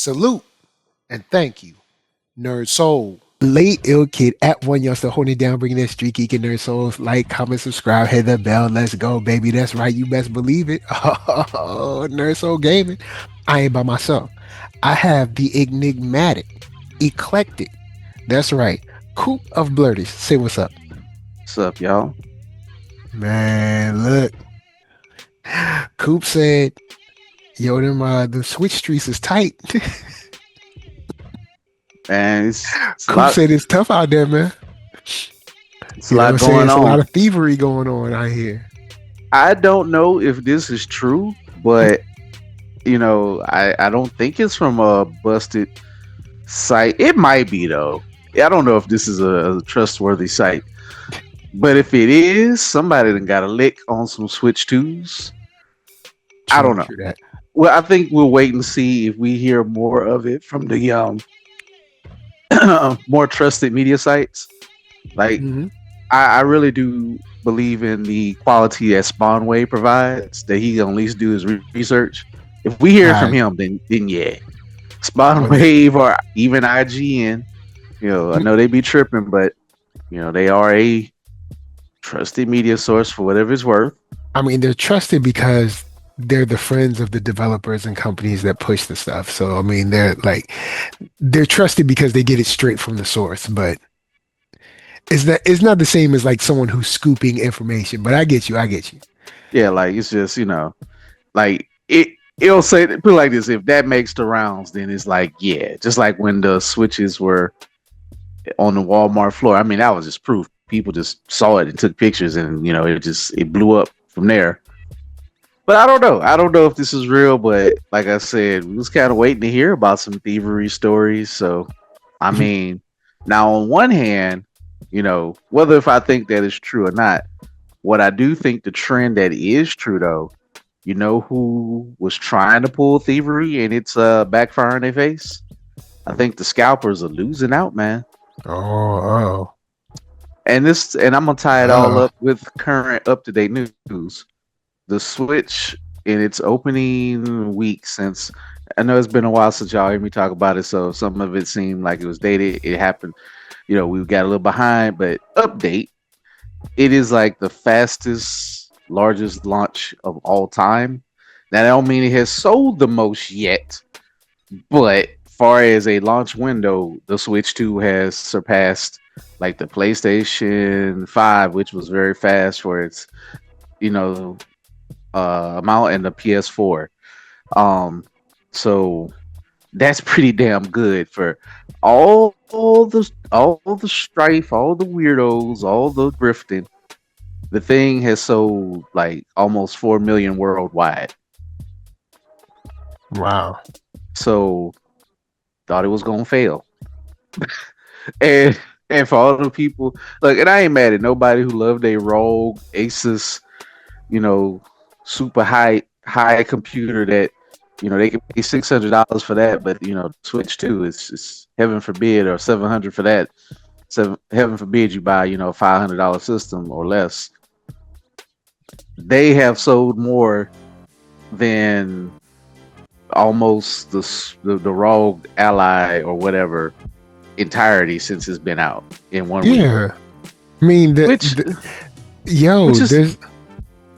Salute and thank you, Nerd Soul. Late ill kid at OneYoungsta holding it down, bringing that StreetGeek and Nerd Souls. Like, comment, subscribe, hit the bell. Let's go, baby. That's right. You best believe it. Oh, Nerd Soul Gaming. I ain't by myself. I have the enigmatic, eclectic. That's right. Coop of Blurters. Say what's up. What's up, y'all? Man, look. Coop said, yo, the Switch streets is tight. And it's Coop said it's tough out there, man. It's a lot going on. It's a lot of thievery going on out here. I don't know if this is true, but I don't think it's from a busted site. It might be though. I don't know if this is a trustworthy site, but if it is, somebody done got a lick on some Switch 2s. I don't know. Well, I think we'll wait and see if we hear more of it from the more trusted media sites. Like, I really do believe in the quality that Spawnway provides, that he can at least do his research. If we hear from him, then yeah. Spawnwave or even IGN, I know they be tripping, but they are a trusted media source for whatever it's worth. I mean, they're trusted because they're the friends of the developers and companies that push the stuff. So I mean, they're trusted because they get it straight from the source. But it's not the same as like someone who's scooping information. But I get you. Yeah, like it's just like it'll say put it like this: if that makes the rounds, then it's like just like when the Switches were on the Walmart floor. I mean, that was just proof. People just saw it and took pictures, and it blew up from there. But I don't know. I don't know if this is real, but like I said, we was kind of waiting to hear about some thievery stories. So, I mean, now on one hand, whether if I think that is true or not, what I do think the trend that is true though, who was trying to pull thievery and it's backfiring their face? I think the scalpers are losing out, man. Oh. And I'm gonna tie it all up with current up-to-date news. The Switch in its opening week, since I know it's been a while since y'all heard me talk about it, so some of it seemed like it was dated. It happened, we got a little behind, but update. It is like the fastest, largest launch of all time. Now, that don't mean it has sold the most yet, but far as a launch window, the Switch 2 has surpassed like the PlayStation 5, which was very fast for its, amount, and the PS4. So that's pretty damn good for all the strife, all the weirdos, all the grifting. The thing has sold like almost 4 million worldwide. Wow. So thought it was gonna fail. and for all the people, look, and I ain't mad at nobody who loved a Rogue Asus, super high computer that they can pay $600 for that, but Switch 2 is heaven forbid, or $700 for that. Heaven forbid you buy $500 system or less. They have sold more than almost the Rogue Ally or whatever entirety since it's been out in 1 week. Yeah, I mean,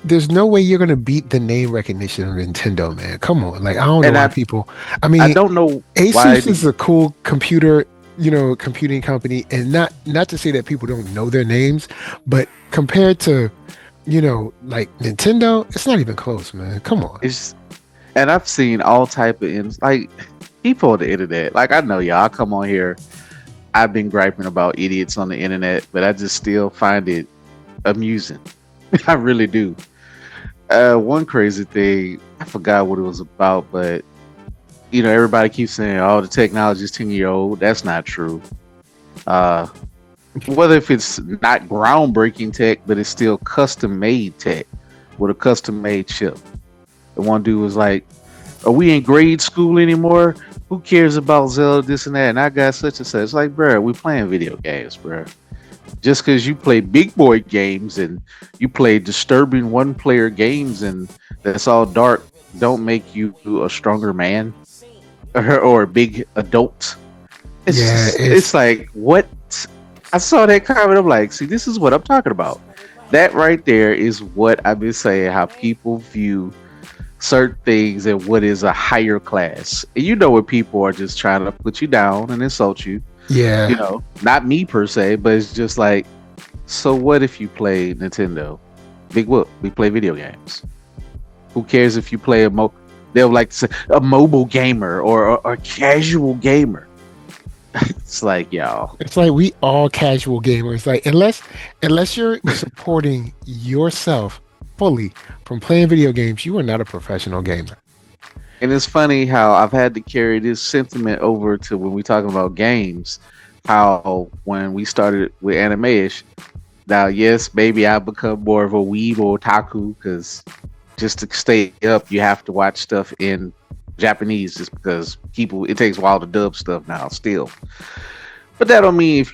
there's no way you're gonna beat the name recognition of Nintendo, man. Come on, like I don't know why people. I mean, I don't know. Asus is a cool computer, computing company, and not to say that people don't know their names, but compared to, like Nintendo, it's not even close, man. Come on. And I've seen all type of like people on the internet. Like I know y'all come on here. I've been griping about idiots on the internet, but I just still find it amusing. I really do. One crazy thing, I forgot what it was about, but everybody keeps saying, "Oh, the technology is 10-year old." That's not true. Whether if it's not groundbreaking tech, but it's still custom made tech with a custom made chip. The one dude was like, "Are we in grade school anymore? Who cares about Zelda, this and that?" And I got such and such. It's like, bro, we playing video games, bro. Just because you play big boy games and you play disturbing one-player games and that's all dark, don't make you a stronger man. or a big adult. It's Yeah, just, it's it's like, what? I saw that comment. I'm like, see, this is what I'm talking about. That right there is what I've been saying. How people view certain things and what is a higher class. And you know, where people are just trying to put you down and insult you. You yeah. know, not me per se, but it's just like, so what if you play Nintendo? Big whoop. We play video games. Who cares if you play they'll like to say a mobile gamer or a casual gamer. It's like, y'all. It's like we all casual gamers. Like unless you're supporting yourself fully from playing video games, you are not a professional gamer. And it's funny how I've had to carry this sentiment over to when we talking about games. How when we started with anime-ish, now yes, maybe I've become more of a weeb or otaku because just to stay up, you have to watch stuff in Japanese just because people it takes a while to dub stuff now still. But that don't mean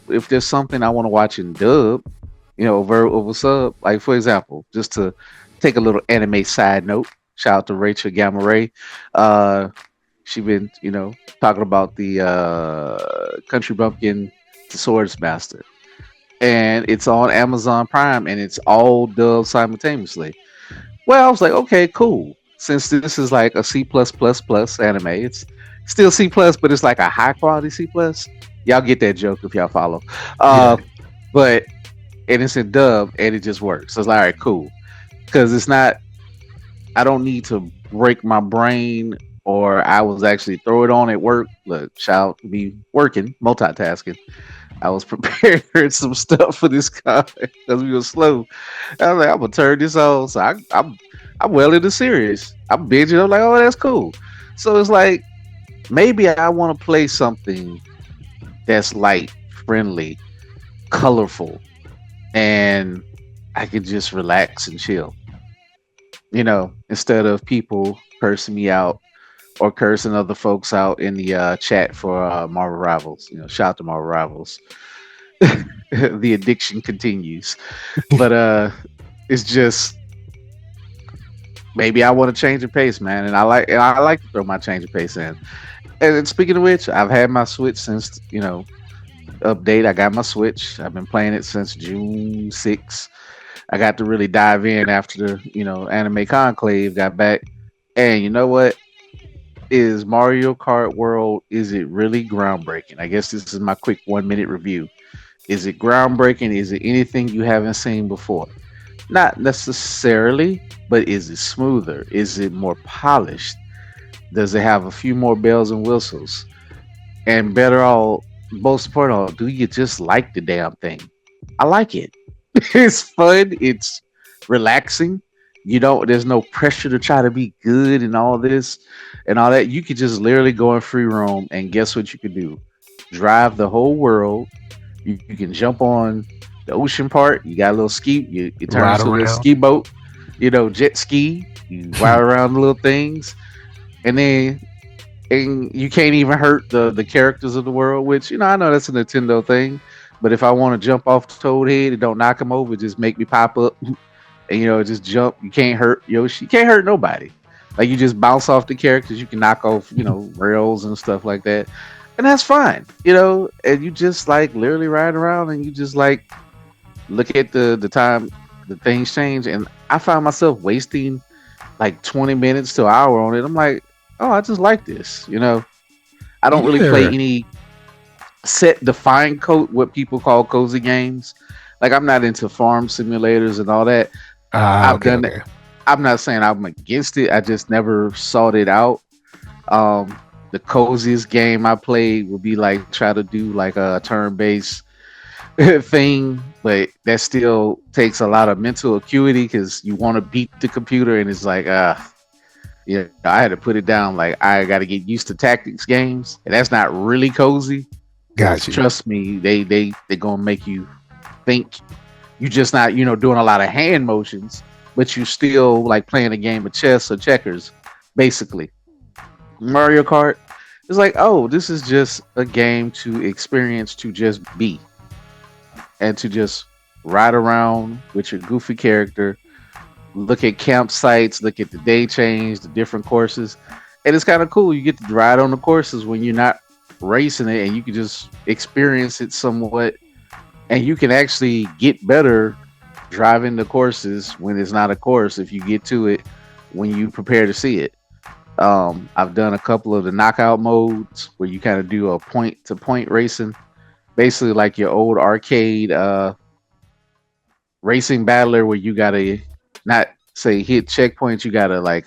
if there's something I want to watch in dub, over sub. Like for example, just to take a little anime side note, shout out to Rachel Gamma Ray. Uh, she been talking about the Country Bumpkin, the Swords Master, and it's on Amazon Prime, and it's all dubbed simultaneously. Well, I was like, okay, cool. Since this is like a C plus plus plus anime, it's still C plus, but it's like a high quality C plus. Y'all get that joke if y'all follow. Yeah. Uh, but and it's in dub, and it just works. So it's like, all right, cool, because it's not. I don't need to break my brain, or I was actually throw it on at work. Look, shout to be working, multitasking. I was preparing some stuff for this guy because we were slow. I was like, I'm gonna turn this on. So I'm well into series. I'm binging. I'm like, oh, that's cool. So it's like maybe I want to play something that's light, friendly, colorful, and I could just relax and chill. Instead of people cursing me out or cursing other folks out in the chat for Marvel Rivals. Shout out to Marvel Rivals. The addiction continues, but it's just maybe I want to change the pace, man, and I like to throw my change of pace in. And speaking of which, I've had my Switch since update. I got my Switch. I've been playing it since June 6th. I got to really dive in after the Anime Conclave got back, and you know what? Is Mario Kart World, is it really groundbreaking? I guess this is my quick 1 minute review. Is it groundbreaking? Is it anything you haven't seen before? Not necessarily, but is it smoother? Is it more polished? Does it have a few more bells and whistles? And better all, most important all, do you just like the damn thing? I like it. It's fun. It's relaxing. There's no pressure to try to be good and all this and all that. You could just literally go in free roam, and guess what you can do? Drive the whole world. You can jump on the ocean part. You got a little ski. You turn Ride into a little around. ski boat. Jet ski. You ride around the little things, and then and you can't even hurt the characters of the world. Which I know that's a Nintendo thing, but if I want to jump off Toadhead and don't knock him over, just make me pop up and just jump. You can't hurt Yoshi. You can't hurt nobody. Like you just bounce off the characters. You can knock off rails and stuff like that, and that's fine. And you just like literally ride around, and you just like look at the time the things change. And I found myself wasting like 20 minutes to an hour on it. I'm like, oh, I just like this. I don't really play Yeah. any set defined what people call cozy games. Like I'm not into farm simulators and all that. Ah, I've okay, done it. okay. I'm not saying I'm against it. I just never sought it out. The coziest game I played would be like try to do like a turn-based thing, but that still takes a lot of mental acuity because you want to beat the computer, and it's like, yeah, I had to put it down. Like I got to get used to tactics games, and that's not really cozy. Because Got you. trust me, they gonna make you think. You just not doing a lot of hand motions, but you still like playing a game of chess or checkers, basically. Mario Kart is like, oh, this is just a game to experience, to just be, and to just ride around with your goofy character, look at campsites, look at the day change, the different courses, and it's kind of cool. You get to ride on the courses when you're not racing it, and you can just experience it somewhat, and you can actually get better driving the courses when it's not a course if you get to it when you prepare to see it. I've done a couple of the knockout modes where you kind of do a point to point racing, basically like your old arcade racing battler where you gotta not say hit checkpoints, you gotta like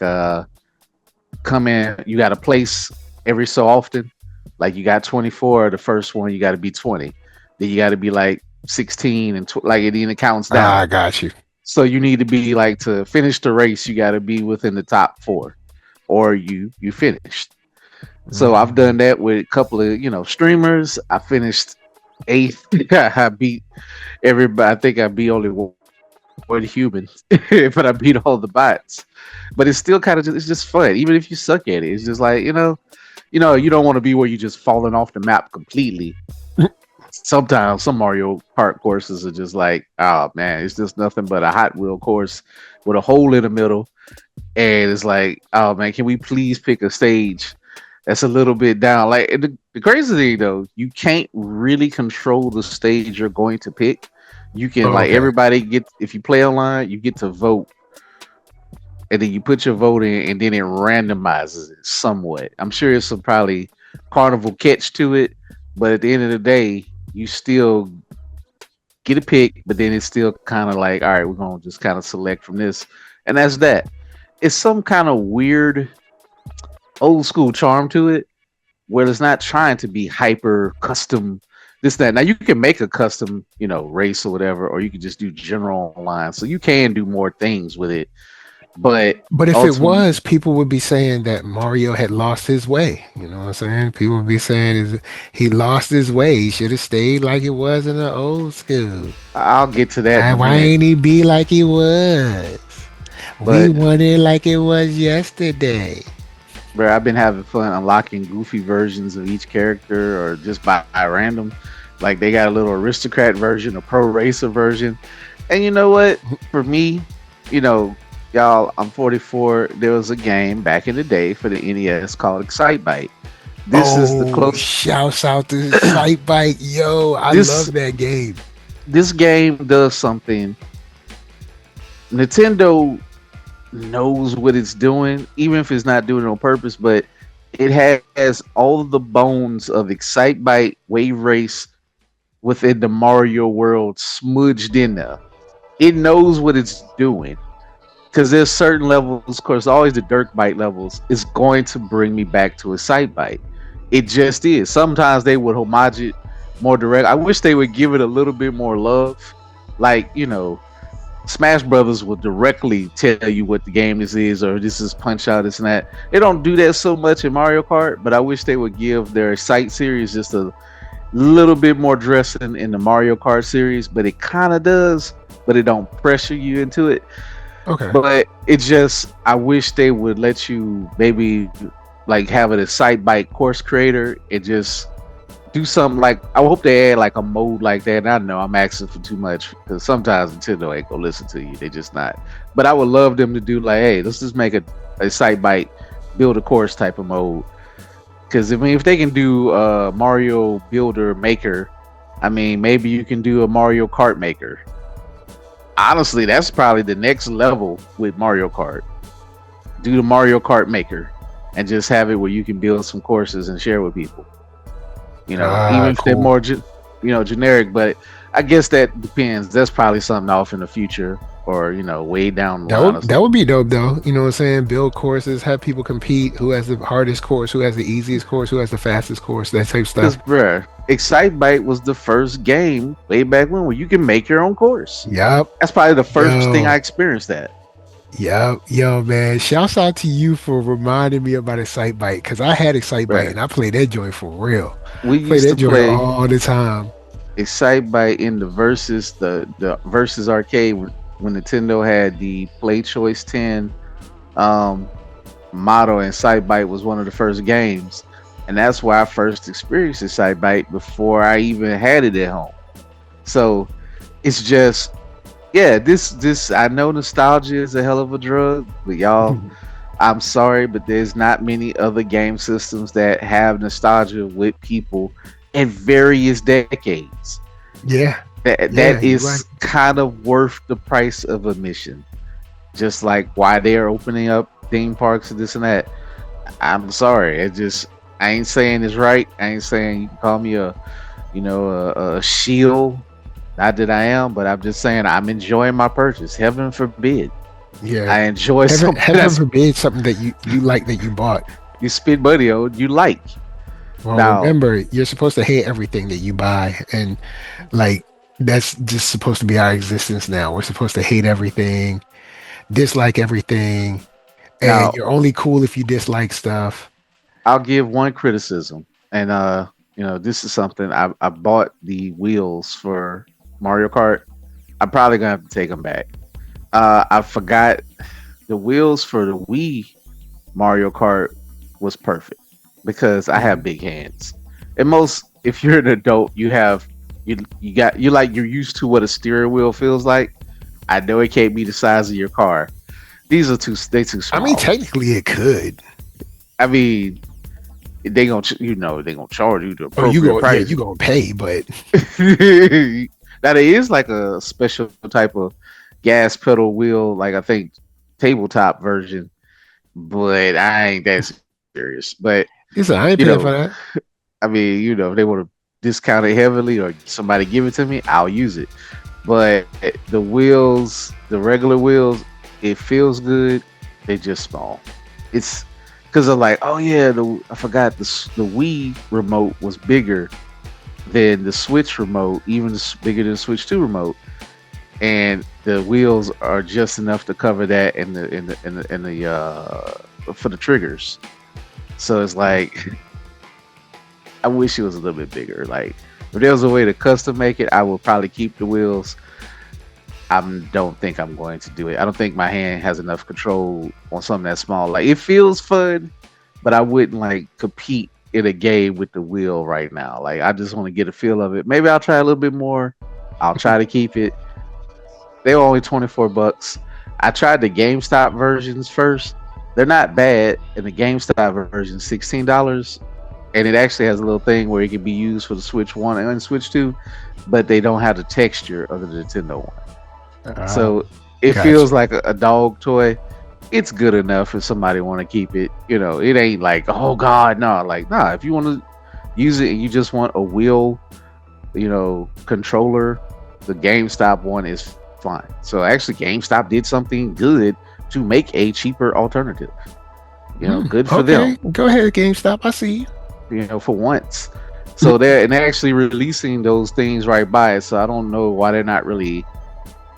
come in, you gotta place every so often. Like you got 24, the first one you gotta be 20. Then you gotta be like 16 and like it even counts Ah, down. I got you. So you need to be like to finish the race, you gotta be within the top four or you finished. So I've Mhm. done that with a couple of streamers. I finished eighth. I beat everybody. I think I beat only one human, but I beat all the bots. But it's still kind of it's just fun, even if you suck at it. It's just like you don't want to be where you just falling off the map completely. Sometimes some Mario Kart courses are just like, oh man, it's just nothing but a Hot Wheel course with a hole in the middle, and it's like, oh man, can we please pick a stage that's a little bit down? Like the crazy thing though, you can't really control the stage you're going to pick. You can Oh, like okay. everybody get if you play online, you get to vote, and then you put your vote in, and then it randomizes it somewhat. I'm sure it's some probably carnival catch to it, but at the end of the day, you still get a pick, but then it's still kind of like, all right, we're gonna just kind of select from this, and that's that. It's some kind of weird old school charm to it where it's not trying to be hyper custom this that. Now you can make a custom race or whatever, or you can just do general online, so you can do more things with it, but But if it ultimately was, people would be saying that Mario had lost his way. You know what I'm saying? People would be saying is he lost his way. He should have stayed like it was in the old school. I'll get to that in a Why minute. ain't he be like he was? We But want it like it was yesterday. bro, I've been having fun unlocking goofy versions of each character or just by random. Like they got a little aristocrat version, a pro racer version. And you know what? For me, you know, y'all, I'm 44. There was a game back in the day for the NES called Excitebike. This is the Oh, close shouts out to Sight Yo, I this love that game. this game does something. Nintendo knows what it's doing, even if it's not doing it on purpose, but it has all of the bones of Excitebike Wave Race within the Mario world smudged in there. It knows what it's doing. Because there's certain levels, of course, always the Dirt Bite levels is going to bring me back to a Excitebike. It just is. Sometimes they would homage it more direct. I wish they would give it a little bit more love. Like, Smash Brothers will directly tell you what the game this is, or this is Punch Out, this and that. They don't do that so much in Mario Kart, but I wish they would give their Excite series just a little bit more dressing in the Mario Kart series. But it kind of does, but it don't pressure you into it. Okay. But it just, I wish they would let you maybe like have an Excite Bike course creator and just do something like, I hope they add like a mode like that. And I know I'm asking for too much because sometimes Nintendo ain't gonna listen to you. They just not. But I would love them to do like, hey, let's just make a Site Bike build a course type of mode. Because I mean, if they can do Mario Builder Maker, I mean, maybe you can do a Mario Kart Maker. Honestly, that's probably the next level with Mario Kart. Do the Mario Kart Maker and just have it where you can build some courses and share with people. Even Ah, if they're cool. more generic, but I guess that depends. That's probably something off in the future, or way down the That line would or that would something. be dope though. You know what I'm saying? Build courses, have people compete. Who has the hardest course? Who has the easiest course? Who has the fastest course? That type of Because stuff. bruh, Excitebike was the first game way back when where you can make your own course. Yup. That's probably the first thing I Yo. experienced that. Yep. Yo, man. Shouts out to you for reminding me about Excite Bike because I had Excite Bike Bruh, and I played that joint for real. we Play used that to joint play all the time. Excitebike in the versus arcade when Nintendo had the Play Choice 10 um model, and Excitebike was one of the first games, and that's where I first experienced Excitebike before I even had it at home. So it's just, yeah, this I know nostalgia is a hell of a drug, but y'all, I'm sorry, but there's not many other game systems that have nostalgia with people in various decades. Yeah, That yeah, you're right. is kind of worth the price of admission. Just like why they're opening up theme parks and this and that. I'm sorry. It just I ain't saying it's right. I ain't saying you can call me a a shield. Not that I am, but I'm just saying I'm enjoying my purchase. Heaven forbid Yeah, I enjoy heaven something heaven that's forbid something that you like that you bought. you spend money on you like. Well, Now, remember, you're supposed to hate everything that you buy, and like that's just supposed to be our existence now. We're supposed to hate everything, dislike everything, and now you're only cool if you dislike stuff. I'll give one criticism, and this is something I bought the wheels for Mario Kart. I'm probably gonna have to take them back. I forgot the wheels for the Wii Mario Kart was perfect because I have Mhm. big hands. And most, if you're an adult, you're used to what a steering wheel feels like. I know it can't be the size of your car. These are too I mean, small. technically, it could. I mean, they gonna charge you the Oh, you appropriate go, yeah, price. you gonna pay, but Now there is like a special type of gas pedal wheel, like I think tabletop version, but I ain't that serious. But listen, you I ain't know, paying for that. I mean, if they want to discount it heavily or somebody give it to me, I'll use it. But the wheels, the regular wheels, it feels good. They just small. It's because I'm like, oh yeah, I forgot the Wii remote was bigger than the Switch remote, even bigger than the Switch 2 remote, and the wheels are just enough to cover that in the for the triggers. So it's like I wish it was a little bit bigger. Like if there was a way to custom make it, I would probably keep the wheels. I don't think I'm going to do it. I don't think my hand has enough control on something that small. Like it feels fun, but I wouldn't like compete in a game with the wheel right now. Like I just want to get a feel of it. Maybe I'll try a little bit more. I'll try to keep it. They were only $24. I tried the GameStop versions first. They're not bad, and the GameStop version $16, and it actually has a little thing where it can be used for the Switch One and Switch Two, but they don't have the texture of the Nintendo one. Uh, So it gotcha. feels like a dog toy. It's good enough if somebody want to keep it. It ain't like oh god no. Like nah, if you want to use it and you just want a wheel, controller, the GameStop one is fine. So actually, GameStop did something good to make a cheaper alternative. Good for Okay, them. go ahead, GameStop. I see you. For once. So they're actually releasing those things right by it. So I don't know why they're not really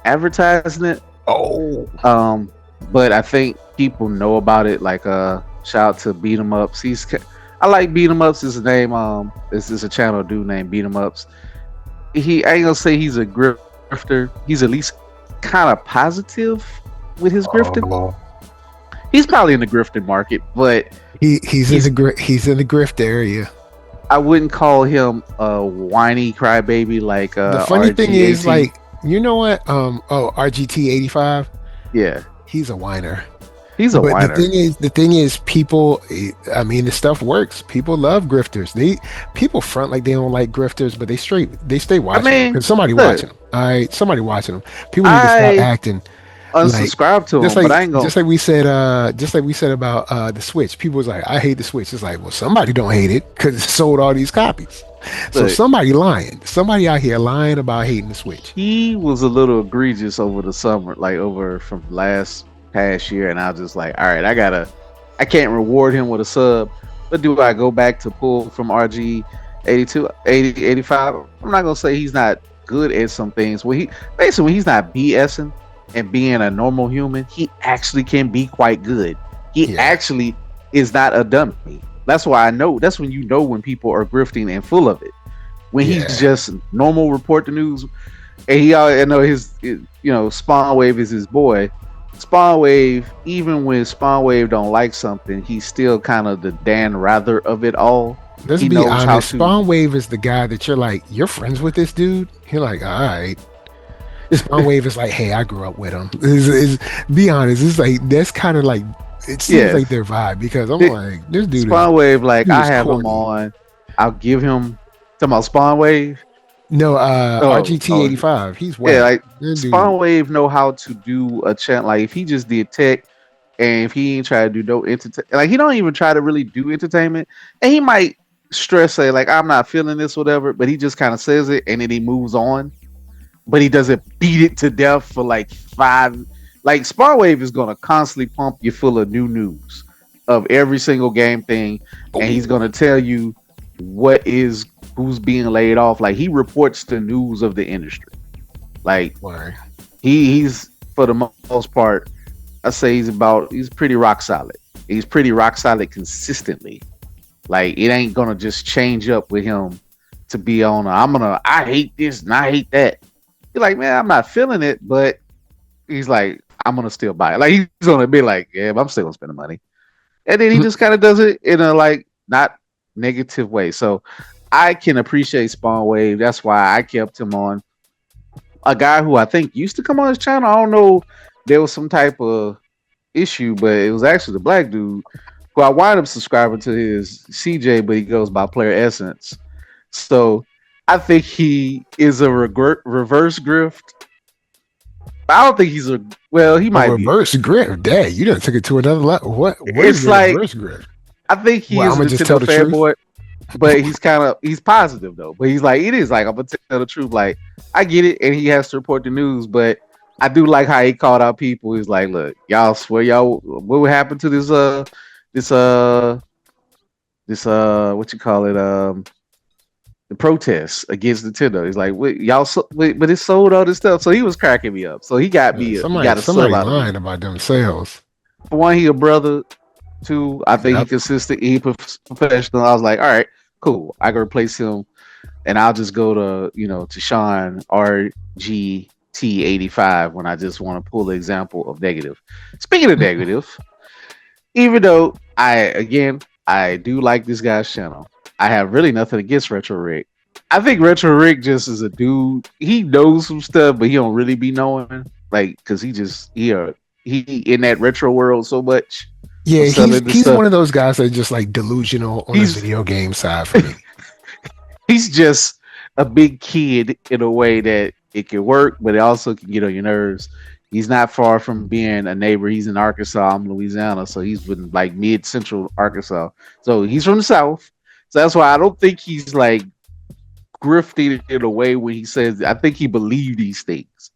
advertising it. Oh, Um, but I think people know about it. Like shout out to Beat 'em Ups. I like Beat 'em Ups. Is a name. This is a channel dude named Beat 'em Ups. I ain't gonna say he's a grifter. He's at least kind of positive with his grifting. oh. He's probably in the grifting market, but He's in he's he's in the grift area. I wouldn't call him a whiny crybaby like The funny thing is, RGAT. like, you know what? RGT 85. Yeah, He's a whiner. he's a But whiner. the thing is, people. I mean, the stuff works. People love grifters. People front like they don't like grifters, but they stay I watching them mean, because somebody look, watching them. All right, somebody watching them. People need to stop I acting like unsubscribe to just him, like but I ain't gonna just like we said about the Switch. People was like, I hate the Switch. It's like, well, somebody don't hate it because it sold all these copies. So look. somebody lying. Somebody out here lying about hating the Switch. He was a little egregious over the summer, like over from last past year, and I was just like, all right, I can't reward him with a sub, but do I go back to pull from RG 82, 80, 85? I'm not gonna say he's not good at some things. When he's not BSing and being a normal human, he actually can be quite good. He Yeah, actually is not a dummy. That's why I know. That's when you know when people are grifting and full of it. When he's yeah. just normal, report the news, and I know Spawn Wave is his boy. Spawn Wave, even when Spawn Wave don't like something, he's still kind of the Dan Rather of it all. Let's He be knows how honest. to. Spawn Wave is the guy that you're like, you're friends with this dude. You're like, all right. Spawn Wave is like, hey, I grew up with him. Be honest. It's like that's kind of like It seems Yeah, like their vibe because I'm it, like, this Spawn Wave, like dude I is have him corny. on. I'll give him talking about Spawn Wave. No, Oh, RGT oh, 85. He's yeah, whack. like That dude Spawn Wave know how to do a chant. Like if he just did tech, and if he ain't try to do no entertainment, like he don't even try to really do entertainment, and he might stress say like I'm not feeling this, whatever, but he just kind of says it and then he moves on. But he doesn't beat it to death for like 5. Like Spawn Wave is gonna constantly pump you full of new news of every single game thing, and he's oh, gonna tell you what is who's being laid off. Like he reports the news of the industry. Like why? he's for the most part, I say he's pretty rock solid. He's pretty rock solid consistently. Like it ain't gonna just change up with him to be on. I hate this and I hate that. You're like, man, I'm not feeling it, but he's like, I'm gonna still buy it. Like he's gonna be like, yeah, but I'm still gonna spend the money. And then he just kind of does it in a like not negative way. So I can appreciate Spawn Wave. That's why I kept him on. A guy who I think used to come on his channel. I don't know. There was some type of issue, but it was actually the black dude who I wind up subscribing to his CJ, but he goes by Player Essence. So I think he is a reverse grift. I don't think he's a well. He A might be. reverse grip. Dang, you done took it to another level. What is It's the like reverse grip? I think he Well, I'm is a gonna just tell Nintendo the truth. fanboy, but he's positive though. But he's like it is like I'm gonna tell the truth. Like I get it, and he has to report the news, but I do like how he called out people. He's like, look, y'all swear y'all what would happen to this what you call it the protests against Nintendo. He's like, wait, y'all, but it sold all this stuff. So he was cracking me up. So he got Yeah, he got a sell somebody out of me. lying about them sales. For one, he a brother. Two, I think he Yep. consistent. He professional. I was like, all right, cool. I can replace him, and I'll just go to Sean RGT85 when I just want to pull the example of negative. Speaking of negative, even though I do like this guy's channel. I have really nothing against Retro Rick. I think Retro Rick just is a dude. He knows some stuff, but he don't really be knowing, like, because he in that retro world so much Yeah, of selling this he's stuff. one of those guys that are just like delusional on the He's video game side for me. he's just a big kid in a way that it can work, but it also can get on your nerves. He's not far from being a neighbor. He's in Arkansas. I'm Louisiana, so he's in like mid-central Arkansas. So he's from the South. So that's why I don't think he's like grifting in a way when he says. I think he believed these things,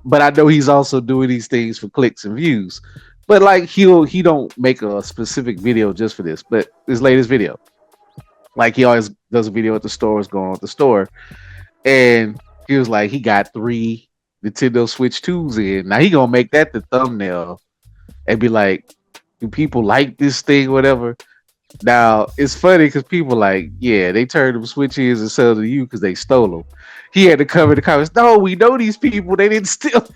but I know he's also doing these things for clicks and views. But like he don't make a specific video just for this. But his latest video, like he always does a video at the stores going on at the store, and he was like he got 3 Nintendo Switch 2s in. Now he gonna make that the thumbnail and be like, do people like this thing, whatever. Now it's funny because people like, yeah, they turned them switches and sell to you because they stole them. He had to cover the comments. No, we know these people. They didn't steal.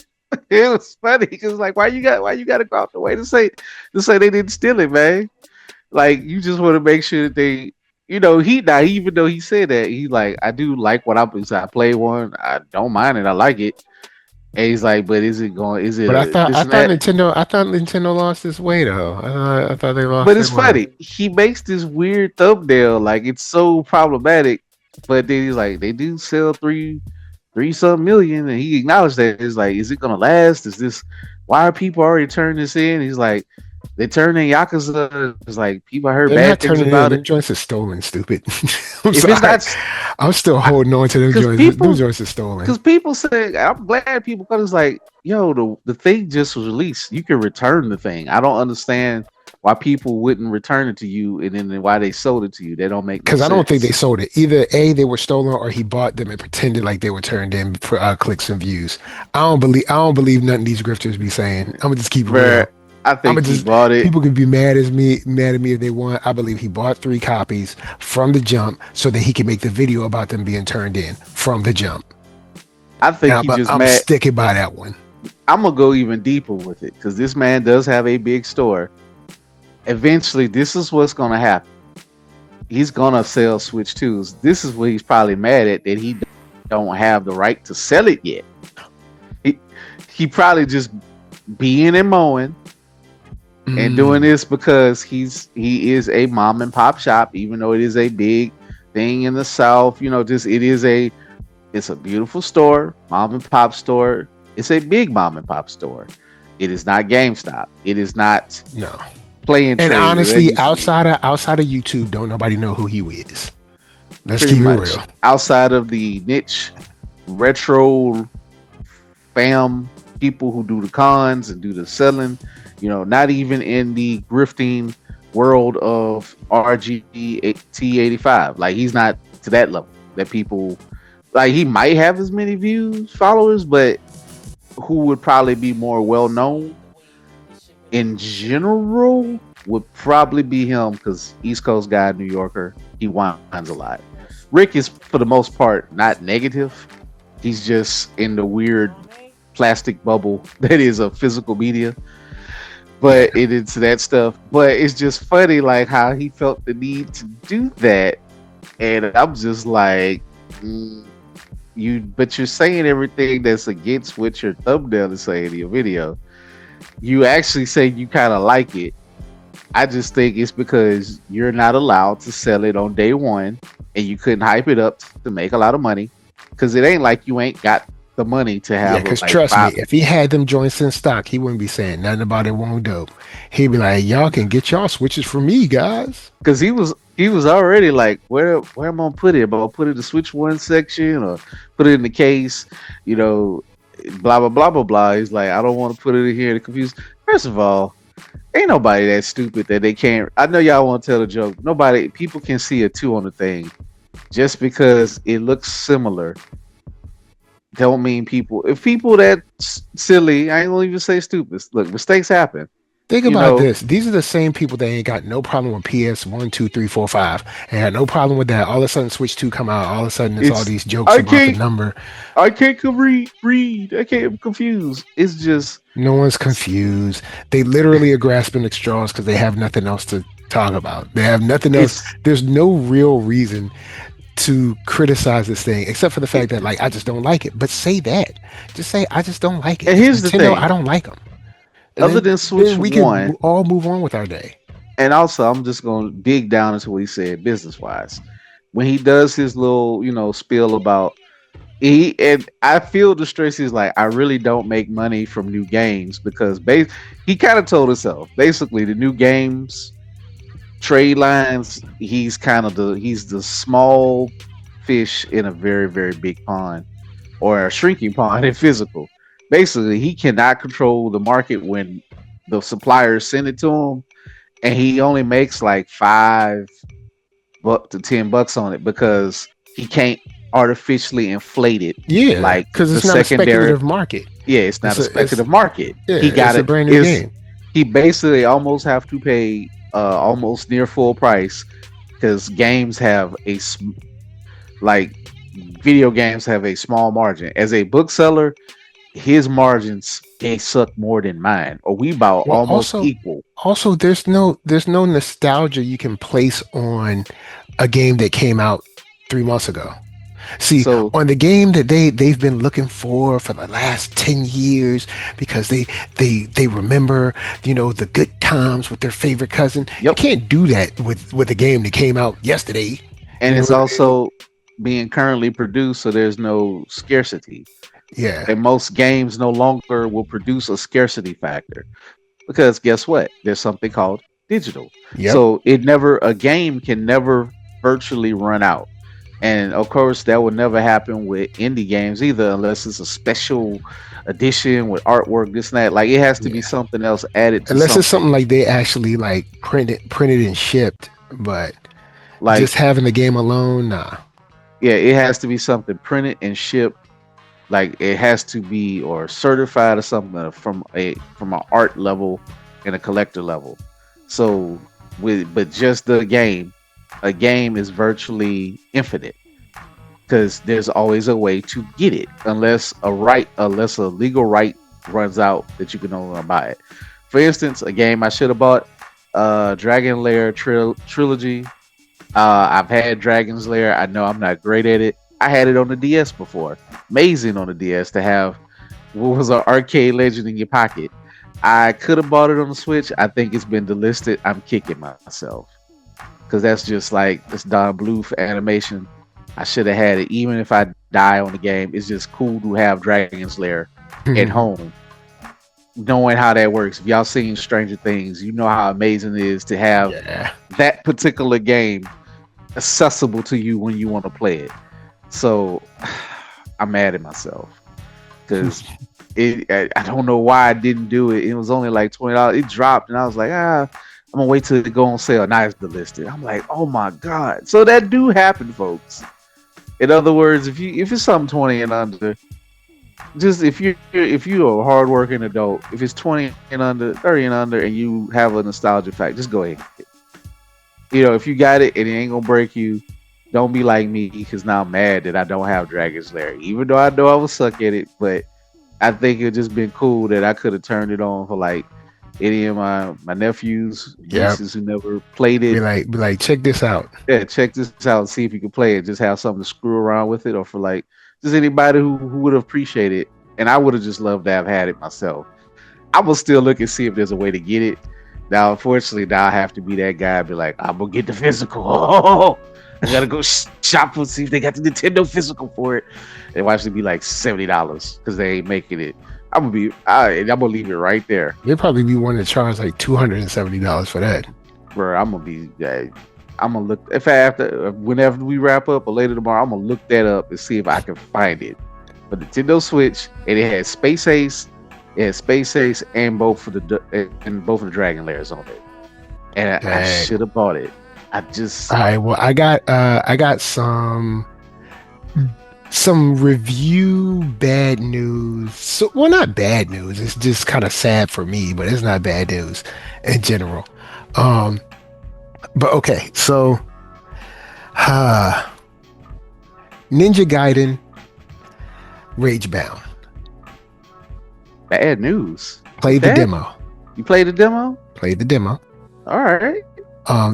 It was funny because like, why you got to go out the way to say they didn't steal it, man? Like you just want to make sure that they, even though he said that, he like, I do like what I play one. I don't mind it. I like it. And he's like, but is it But a this and that? I thought Nintendo lost its way though. I thought they lost But their it's mind. funny. He makes this weird thumbnail, like it's so problematic. But then he's like, they do sell three some million, and he acknowledged that. It's like, is it gonna last? Is this why are people already turning this in? He's like, they turned in Yakuza. It's like people heard They're not bad things turning it in. about Them it. joints are stolen, stupid. I'm If it's sorry. not, I'm still holding on to them because joints. Them people, joints are stolen. because people say, I'm glad people come. It's like, yo, the thing just was released. You can return the thing. I don't understand why people wouldn't return it to you, and then why they sold it to you. They don't make no Because I don't think they sense. sold it. Either A, they were stolen, or he bought them and pretended like they were turned in for clicks and views. I don't believe nothing these grifters be saying. I'm gonna just keep it Where real. I I'm think gonna he just bought it. People can be mad at me if they want. I believe he bought 3 copies from the jump so that he can make the video about them being turned in from the jump. I think he And just I'm mad. sticking by that one. I'm gonna go even deeper with it because this man does have a big store. Eventually, this is what's gonna happen. He's gonna sell Switch 2s. This is what he's probably mad at, that he don't have the right to sell it yet. He probably just being and mowing, and doing Mm, this because he is a mom and pop shop, even though it is a big thing in the South. Just it's a beautiful store, mom and pop store. It's a big mom and pop store. It is not GameStop. It is not no. Play and And Trade. That honestly, used to be outside of YouTube, don't nobody know who he is. Let's pretty keep it much real. outside of the niche retro fam people who do the cons and do the selling. Not even in the grifting world of RGT85. Like he's not to that level that people like. He might have as many views, followers, but who would probably be more well known in general would probably be him because East Coast guy, New Yorker, he whines a lot. Rick is for the most part not negative. He's just in the weird plastic bubble that is a physical media, Yeah. but it is that stuff. But it's just funny, like how he felt the need to do that, and I'm just like, but you're saying everything that's against what your thumbnail is saying in your video. You actually say you kind of like it. I just think it's because you're not allowed to sell it on day one, and you couldn't hype it up to make a lot of money. Because it ain't like you ain't got the money to Yeah, have because like trust me, five. if he had them joints in stock, he wouldn't be saying nothing about it won't dope. He'd be like, y'all can get y'all switches from me, guys. Because he was already like, where am I gonna put it? Am I gonna put it in the Switch One section or put it in the case? You know, blah blah blah blah blah. He's like, I don't want to put it in here to confuse. First of all, ain't nobody that stupid that they can't. I know y'all want to tell a joke. Nobody, people can see a two on the thing just because it looks similar. Don't mean people. If people that silly, I ain't gonna even say stupid. Look, mistakes happen. Think You about know, this. These are the same people that ain't got no problem with PS one, two, three, four, five, and had no problem with that. All of a sudden, Switch 2 come out. All of a sudden, it's all it's these jokes I about the can't number. I can't read. I can't. I'm confused. It's just No one's confused. They literally are grasping at straws because they have nothing else to talk about. They have nothing else. it's There's no real reason to criticize this thing except for the it, fact that like I just don't like it. But say that. Just say I just don't like it. and It's here's the Nintendo. I thing. don't like them. And Other then than Switch we can One, all move on with our day. and also I'm just gonna dig down into what he said business wise. When he does his little, spiel about and I feel the stress is like I really don't make money from new games because he kind of told himself basically the new games trade lines he's the small fish in a very very big pond or a shrinking pond in physical. Basically, he cannot control the market when the suppliers send it to him, and he only makes like $5 to $10 on it because he can't artificially inflate it Yeah, like because the it's not a secondary. speculative market. Yeah, it's not a It's speculative market. yeah, He got it's a it. brand new Is game. he basically almost have to pay almost near full price because games have like video games have a small margin. As a bookseller, his margins they suck more than mine, or we about Well, almost equal. also there's no nostalgia you can place on a game that came out 3 months ago. See, So on the game that they've been looking for the last 10 years because they remember the good times with their favorite cousin. You yep, can't do that with a game that came out yesterday. and You know it's what I mean? also being currently produced, so there's no scarcity. Yeah. And most games no longer will produce a scarcity factor because guess what? There's something called digital. Yep. So a game can never virtually run out. And of course, that would never happen with indie games either, unless it's a special edition with artwork, this and that. Like it has to be Yeah. something else added to Unless it's something something. like they actually like printed and shipped, but just Like, having the game alone, nah. yeah, it has to be something printed and shipped. Like it has to be or certified or something from an art level and a collector level. So but just a game is virtually infinite because there's always a way to get it unless a legal right runs out that you can no longer buy it. For instance, a game I should have bought, Dragon Lair trilogy. I've had Dragon's Lair. I know I'm not great at it. I had it on the DS before. Amazing on the DS to have what was an arcade legend in your pocket. I could have bought it on the Switch. I think it's been delisted. I'm kicking myself because that's just like this Don Bluth animation. I should have had it, even if I die on the game. It's just cool to have Dragon's Lair at home, knowing how that works. If y'all seen Stranger Things, you know how amazing it is to have Yeah. that particular game accessible to you when you want to play it. So I'm mad at myself because I don't know why I didn't do it. It was only like $20. It dropped, and I was like, I'm gonna wait till it go on sale. Now it's delisted. I'm like, oh my god. So that do happen, folks. In other words, if it's something 20 and under, just if you're a hardworking adult, if it's 20 and under, 30 and under, and you have a nostalgia fact, just go ahead. If you got it and it ain't gonna break you, don't be like me because now I'm mad that I don't have Dragon's Lair. Even though I know I would suck at it, but I think it'd just been cool that I could have turned it on for like any of my nephews, nieces who never played it. Be like, check this out. Yeah, check this out and see if you can play it. Just have something to screw around with it, or for like just anybody who would appreciate it. And I would have just loved to have had it myself. I will still look and see if there's a way to get it. Now, unfortunately, now I have to be that guy and be like, I'm gonna get the physical. Oh, I gotta go shop and see if they got the Nintendo physical for it. And watch it be like $70 because they ain't making it. I'm gonna leave it right there. They'd probably be wanting to charge like $270 for that. Bro, I'm gonna look whenever we wrap up or later tomorrow, I'm gonna look that up and see if I can find it. But Nintendo Switch, and it had Space Ace, and both of the Dragon Lairs on it. And I should have bought it. All right. Well, I got some review bad news. So, well, not bad news. It's just kind of sad for me, but it's not bad news in general. But okay, so Ninja Gaiden Ragebound. Bad news. Play the demo. You played the demo? Played the demo. All right.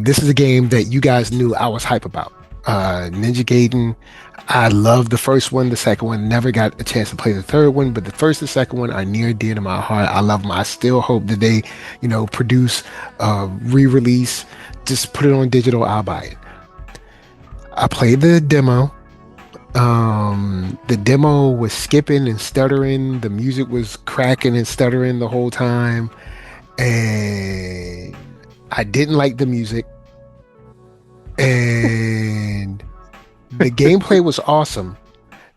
This is a game that you guys knew I was hype about. Ninja Gaiden. I love the first one. The second one, never got a chance to play the third one, but the first and second one are near and dear to my heart. I love them. I still hope that they, produce a re-release. Just put it on digital. I'll buy it. I played the demo. The demo was skipping and stuttering. The music was cracking and stuttering the whole time. And I didn't like the music. And the gameplay was awesome.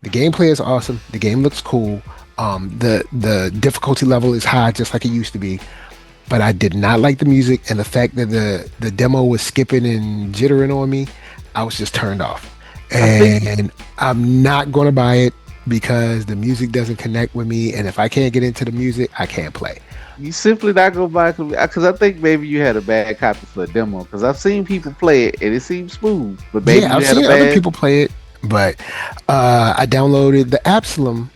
The gameplay is awesome. The game looks cool. The difficulty level is high, just like it used to be. But I did not like the music, and the fact that the demo was skipping and jittering on me, I was just turned off. And I'm not going to buy it because the music doesn't connect with me, and if I can't get into the music, I can't play. You simply not going to buy it because I think maybe you had a bad copy for a demo, because I've seen people play it and it seems smooth. But maybe I've seen other people play it, but I downloaded the Absolum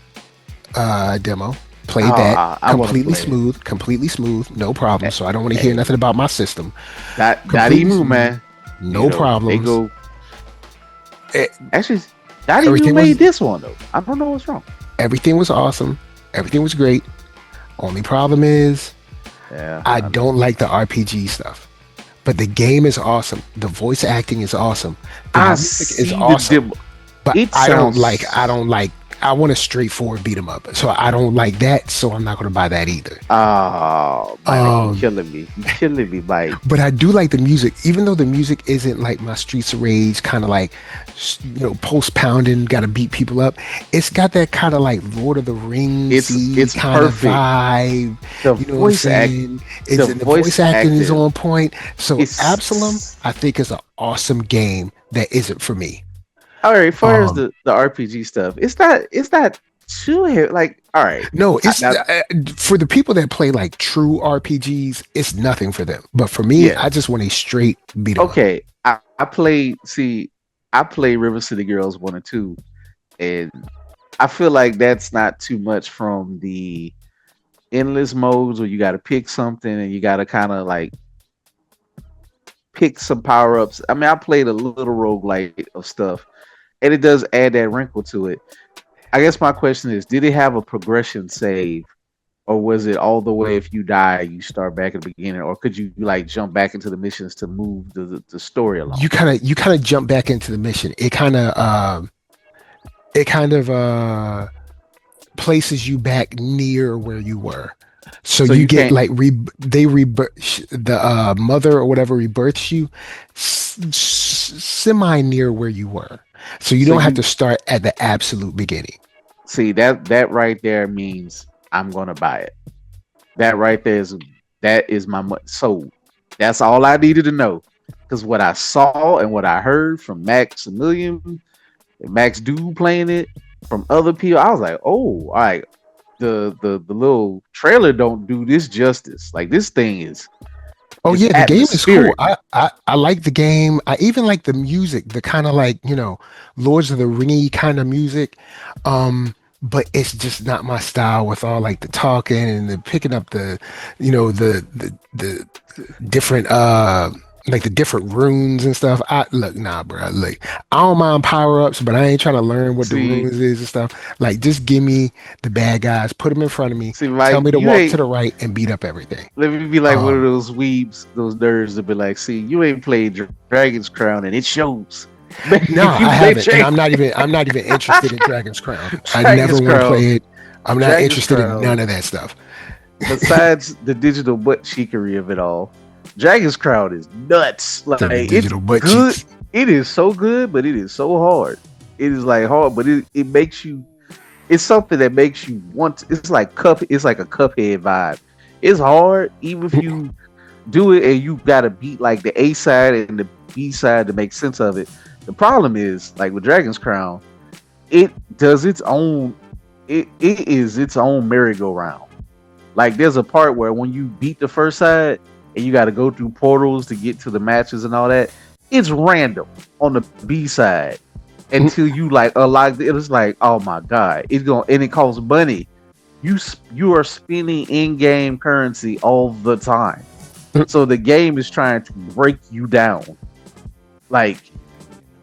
demo. Played that completely smooth, no problem. So I don't want to hear nothing about my system. Not even, man. No problem. They go. Actually, not even made this one though. I don't know what's wrong. Everything was awesome. Everything was great. Only problem is, I don't like the RPG stuff. But the game is awesome. The voice acting is awesome. The music is awesome. But I don't like. I want a straightforward beat 'em up, so I don't like that. So I'm not going to buy that either. Oh, man, you're killing me, Mike. But I do like the music, even though the music isn't like my Streets of Rage kind of like, post pounding, got to beat people up. It's got that kind of like Lord of the Rings. It's kind perfect. Of vibe. The voice acting. The voice acting is on point. So Absolum, I think, is an awesome game that isn't for me. All right, as far as the RPG stuff, it's not too like, all right. No, it's for the people that play like true RPGs, it's nothing for them. But for me, I just want a straight beat 'em up. Okay, I played River City Girls 1 and 2, and I feel like that's not too much from the endless modes where you got to pick something and you got to kind of like pick some power-ups. I mean, I played a little roguelike of stuff, and it does add that wrinkle to it. I guess my question is, did it have a progression save or was it all the way if you die you start back at the beginning, or could you like jump back into the missions to move the story along? You kind of jump back into the mission. It kind of places you back near where you were. So So you you get can't. like they rebirth the mother or whatever rebirths you semi near where you were. So you So don't have to you start at the absolute beginning. see that right there means I'm gonna buy it. That right there is my so that's all I needed to know. Because what I saw and what I heard from Maximilian and Max Dude playing it from other people, I was like, oh, all right. The little trailer don't do this justice. Like this thing Oh is yeah, the game is cool. atmospheric. I like the game. I even like the music, the kind of like, Lords of the Ringy kind of music. But it's just not my style with all like the talking and the picking up the different like the different runes and stuff. I look, nah, bro. Look, I don't mind power ups, but I ain't trying to learn what the See, runes is and stuff. Like, just give me the bad guys, put them in front of me, see, tell Mike, me to you walk to ain't. the right and beat up everything. Let me be like one of Um, those weebs, those nerds that be like, see, you ain't played Dragon's Crown and it shows. No, If you I play haven't, and I'm not even interested in Dragon's Crown. I never Dragon's want to Crown, play it. I'm not Dragon's interested in Crown, none of that stuff. besides the digital butt cheekery of it all, Dragon's Crown is nuts. Like The it's digital butt good. cheeks. It is so good, but it is so hard. It is like hard, but it makes you. It's something that makes you want. It's like cup. It's like a Cuphead vibe. It's hard, even if you do it and you got to beat like the A side and the B side to make sense of it. The problem is like with Dragon's Crown, it does its own. It is its own merry-go-round. Like there's a part where when you beat the first side and you got to go through portals to get to the matches and all that, it's random on the B side until you like unlock it. It's like, oh my god, it's going and it costs money. You are spending in-game currency all the time, so the game is trying to break you down. Like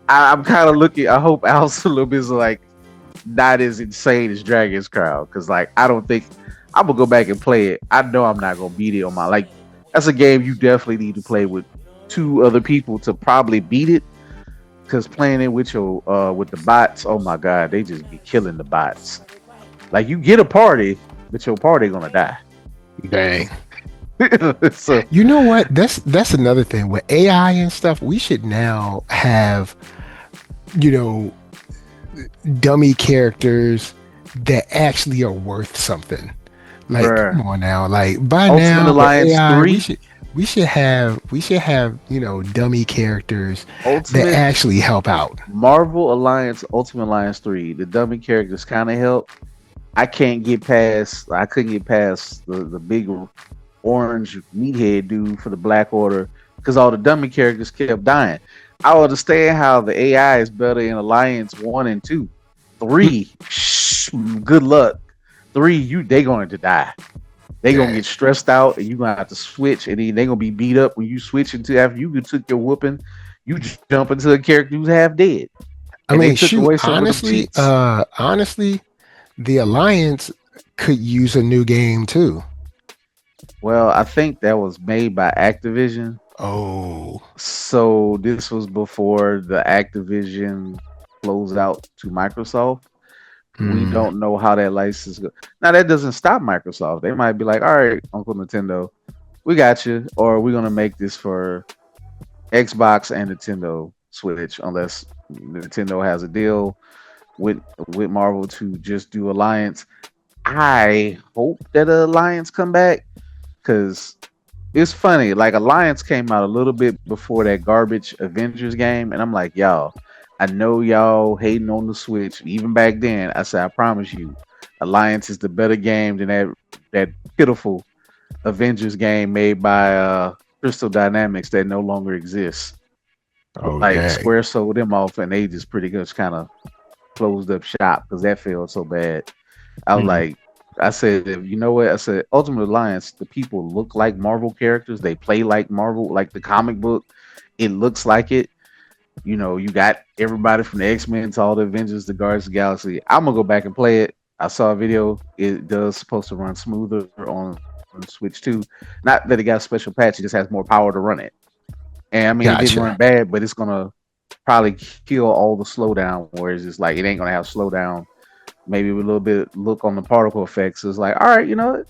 I'm kind of looking. I hope Absolum is like not as insane as Dragon's Crown because like I don't think I'm gonna go back and play it. I know I'm not gonna beat it on my like. That's a game you definitely need to play with two other people to probably beat it. Because playing it with the bots, oh my god, they just be killing the bots. Like you get a party, but your party gonna die. Dang. So You know what? That's another thing with AI and stuff. We should now have, you know, dummy characters that actually are worth something. Like, come bruh, on now. Like by Ultimate now with Alliance AI, we 3, should we should have dummy characters that Ultimate actually help out. Marvel Alliance, Ultimate Alliance 3. The dummy characters kind of help. I couldn't get past the big orange meathead dude for the Black Order because all the dummy characters kept dying. I understand how the AI is better in Alliance 1 and 2. 3, good luck. 3, they going to die. They gonna Yeah. get stressed out, and you gonna have to switch, and then they gonna be beat up when you switch into after you took your whooping. You jump into a character who's half dead, I and they mean, took shoot, away some of them cheats. honestly, the Alliance could use a new game too. Well, I think that was made by Activision, Oh. so this was before the Activision closed out to Microsoft. We Hmm. don't know how that license goes. Now that doesn't stop Microsoft. They might be like, "All right, Uncle Nintendo, we got you," or we're gonna make this for Xbox and Nintendo Switch, unless Nintendo has a deal with Marvel to just do Alliance. I hope that Alliance come back because it's funny. Like Alliance came out a little bit before that garbage Avengers game, and I'm like, y'all, I know y'all hating on the Switch. Even back then, I said, I promise you, Alliance is the better game than that pitiful Avengers game made by Crystal Dynamics that no longer exists. Oh, Like dang. Square sold them off, and they just pretty much kind of closed up shop because that failed so bad. I was Hmm. like, I said, you know what? I said, Ultimate Alliance, the people look like Marvel characters. They play like Marvel, like the comic book. It looks like it. You know, you got everybody from the X Men to all the Avengers, the Guardians of the Galaxy. I'm gonna go back and play it. I saw a video. It does supposed to run smoother on Switch too. Not that it got a special patch; it just has more power to run it. And I mean, it didn't run Gotcha. bad, but it's gonna probably kill all the slowdown. Whereas it's like it ain't gonna have slowdown. Maybe with a little bit look on the particle effects. It's like, all right, you know,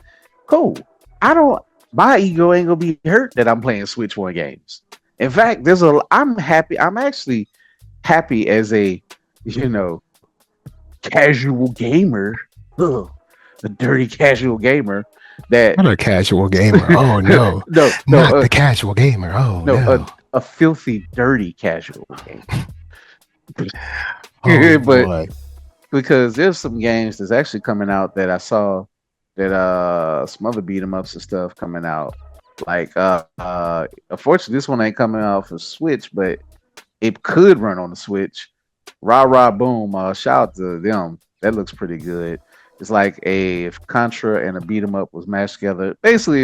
cool. I don't. My ego ain't gonna be hurt that I'm playing Switch One games. In fact, I'm happy. I'm actually happy as a, you know, casual gamer. Ugh, a dirty casual gamer that Not a casual gamer. Oh no. no, no, Not the casual gamer. Oh no, no. a filthy, dirty casual gamer. Oh But boy. because there's some games that's actually coming out that I saw that some other beat 'em ups and stuff coming out. Like unfortunately this one ain't coming out for Switch, but it could run on the Switch. Rah rah boom, shout out to them. That looks pretty good. It's like a if Contra and a beat 'em up was mashed together. Basically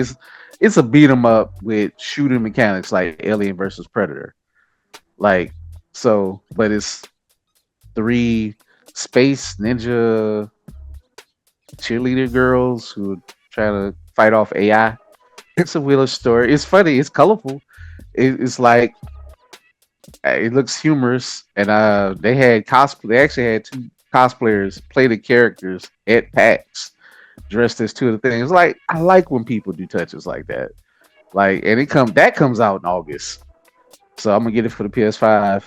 it's a beat 'em up with shooting mechanics like Alien versus Predator. Like so, but it's three space ninja cheerleader girls who try to fight off AI. It's a wheeler story. It's funny. It's colorful. It's like it looks humorous, and they had cosplay. They actually had two cosplayers play the characters at PAX, dressed as two of the things. Like I like when people do touches like that. Like, and that comes out in August, so I'm gonna get it for the PS5.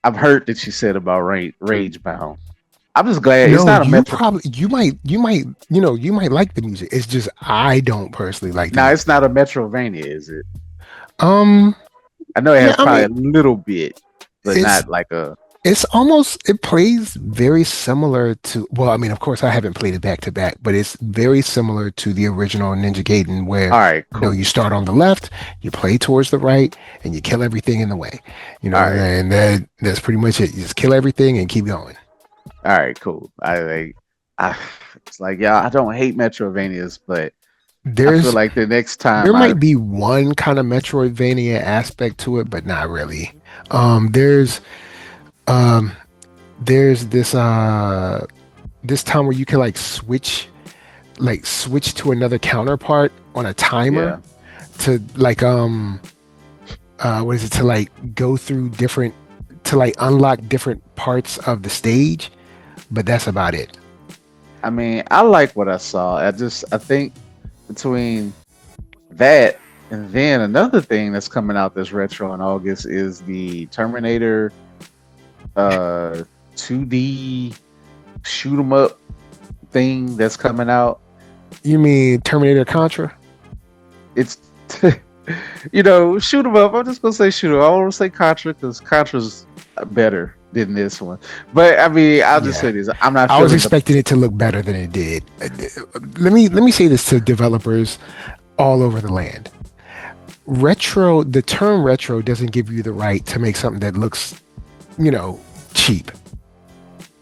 I've heard that you said about Ragebound. I'm just glad it's No, not a you Metro. probably you might like the music. It's just I don't personally like the Now music. it's not a Metrovania, is it? Um I know it yeah, has I probably mean a little bit, but it's not like a. it's almost it plays very similar to well, I mean, of course I haven't played it back to back, but it's very similar to the original Ninja Gaiden where All right, you cool. start on the left, you play towards the right, and you kill everything in the way. All right, And that's pretty much it. You just kill everything and keep going. all right, cool. I it's like yeah, I don't hate Metrovanias, but I feel There's like the next there time might be one kind of Metroidvania aspect to it, but not really. Um, there's um, there's this time where you can switch to another counterpart on a timer yeah. to what is it to go through different to unlock different parts of the stage, but that's about it. I mean, I like what I saw. I think between that and then another thing that's coming out this retro in August is the Terminator 2D shoot 'em up thing that's coming out. You mean Terminator Contra? It's shoot 'em up. I'm just gonna say shoot 'em. I don't want to say Contra because Contra's better than this one. But I mean, I'll just Yeah. say this: I'm not I was feeling the. expecting it to look better than it did. Let me say this to developers all over the land. The term retro doesn't give you the right to make something that looks, cheap.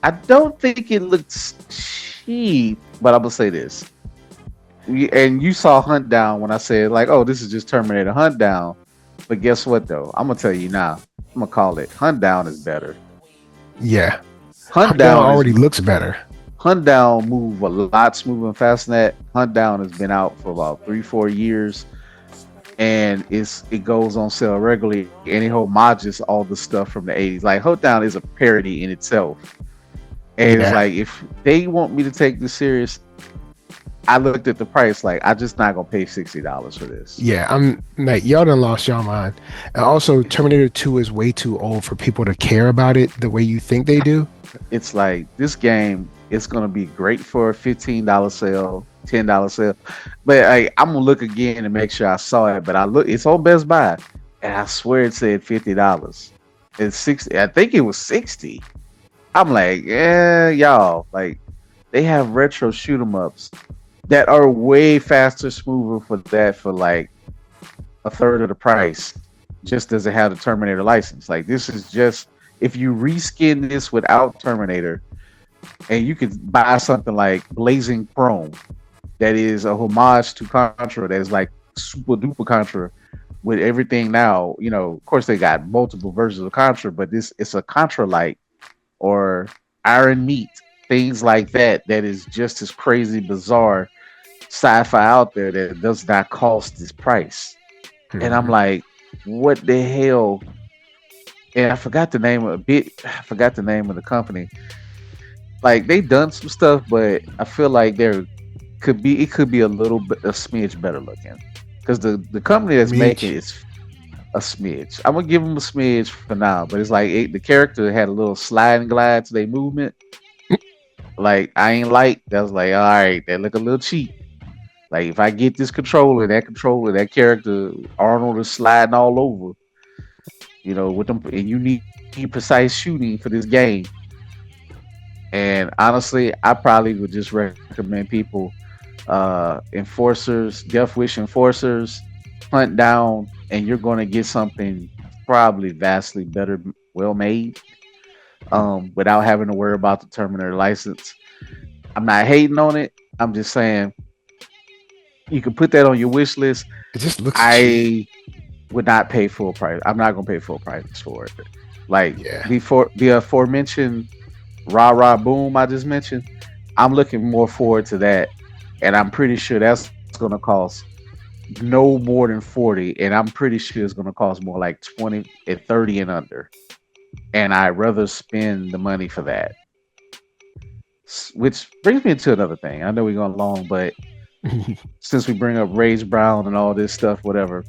I don't think it looks cheap, but I'm gonna say this. And you saw Hunt Down when I said like, "Oh, this is just Terminator Hunt Down." But guess what though? I'm gonna tell you now. I'm gonna call it Hunt Down is better. Yeah. Hunt Hunt Down Down is already looks better. Hunt Down move a lot smoother and faster than that. Hunt Down has been out for about 3-4 years, and it goes on sale regularly, and it homages all the stuff from the 80s. Like Hunt Down is a parody in itself, and it's Yeah. like if they want me to take this serious, I looked at the price. Like I just not gonna pay $60 for this. Yeah, I'm like y'all done lost y'all mind. And also Terminator 2 is way too old for people to care about it the way you think they do. It's like this game is gonna be great for a $15 sale, $10 sale, but I'm gonna look again and make sure I saw it. But I look, it's on Best Buy, and I swear it said $50. It's 60. I think it was 60. I'm like, yeah, y'all. Like they have retro shoot 'em ups that are way faster, smoother for that for like a third of the price. Just doesn't have the Terminator license. Like this is just if you reskin this without Terminator, and you could buy something like Blazing Chrome, that is a homage to Contra, that is like super duper Contra with everything now. Of course they got multiple versions of Contra, but this it's a Contra like or Iron Meat. things like that is just as crazy, bizarre sci-fi out there that does not cost this price. And I'm Mhm. like, what the hell? And I forgot the name of the company. Like they done some stuff, but I feel like it could be a little bit a smidge better looking. Because the company that's making Mitch. it is a smidge. I'm gonna give them a smidge for now, but it's like the character had a little slide and glide to their movement. Like I ain't like that was like, all right, that look a little cheap. Like if I get this controller, that character Arnold is sliding all over, with them, and you need precise shooting for this game. And honestly, I probably would just recommend people, enforcers, Death Wish enforcers, hunt down, and you're going to get something probably vastly better, well made, without having to worry about the Terminator license. I'm not hating on it. I'm just saying you can put that on your wish list. It just looks cheap. I would not pay full price. I'm not gonna pay full price for it. Like Yeah. the aforementioned Rah Rah Boom I just mentioned, I'm looking more forward to that, and I'm pretty sure that's gonna cost no more than 40, and I'm pretty sure it's gonna cost more like 20 and 30 and under. And I'd rather spend the money for that. Which brings me into another thing. I know we're going long, but since we bring up Rage Brown and all this stuff, whatever,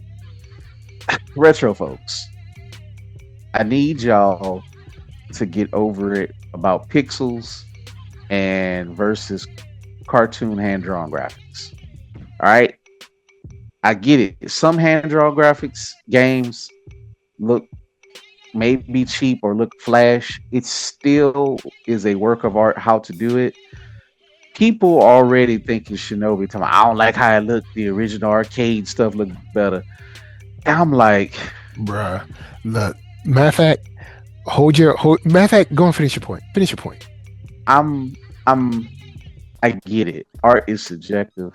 retro folks, I need y'all to get over it about pixels and versus cartoon hand drawn graphics. All right, I get it. Some hand drawn graphics games look maybe cheap or look flash. It still is a work of art how to do it. People already thinking Shinobi. I don't like how it looked. The original arcade stuff looked better. I'm like, Bruh. Look. Matter of fact, matter of fact, go and finish your point. Finish your point. I'm, I'm, I get it. Art is subjective,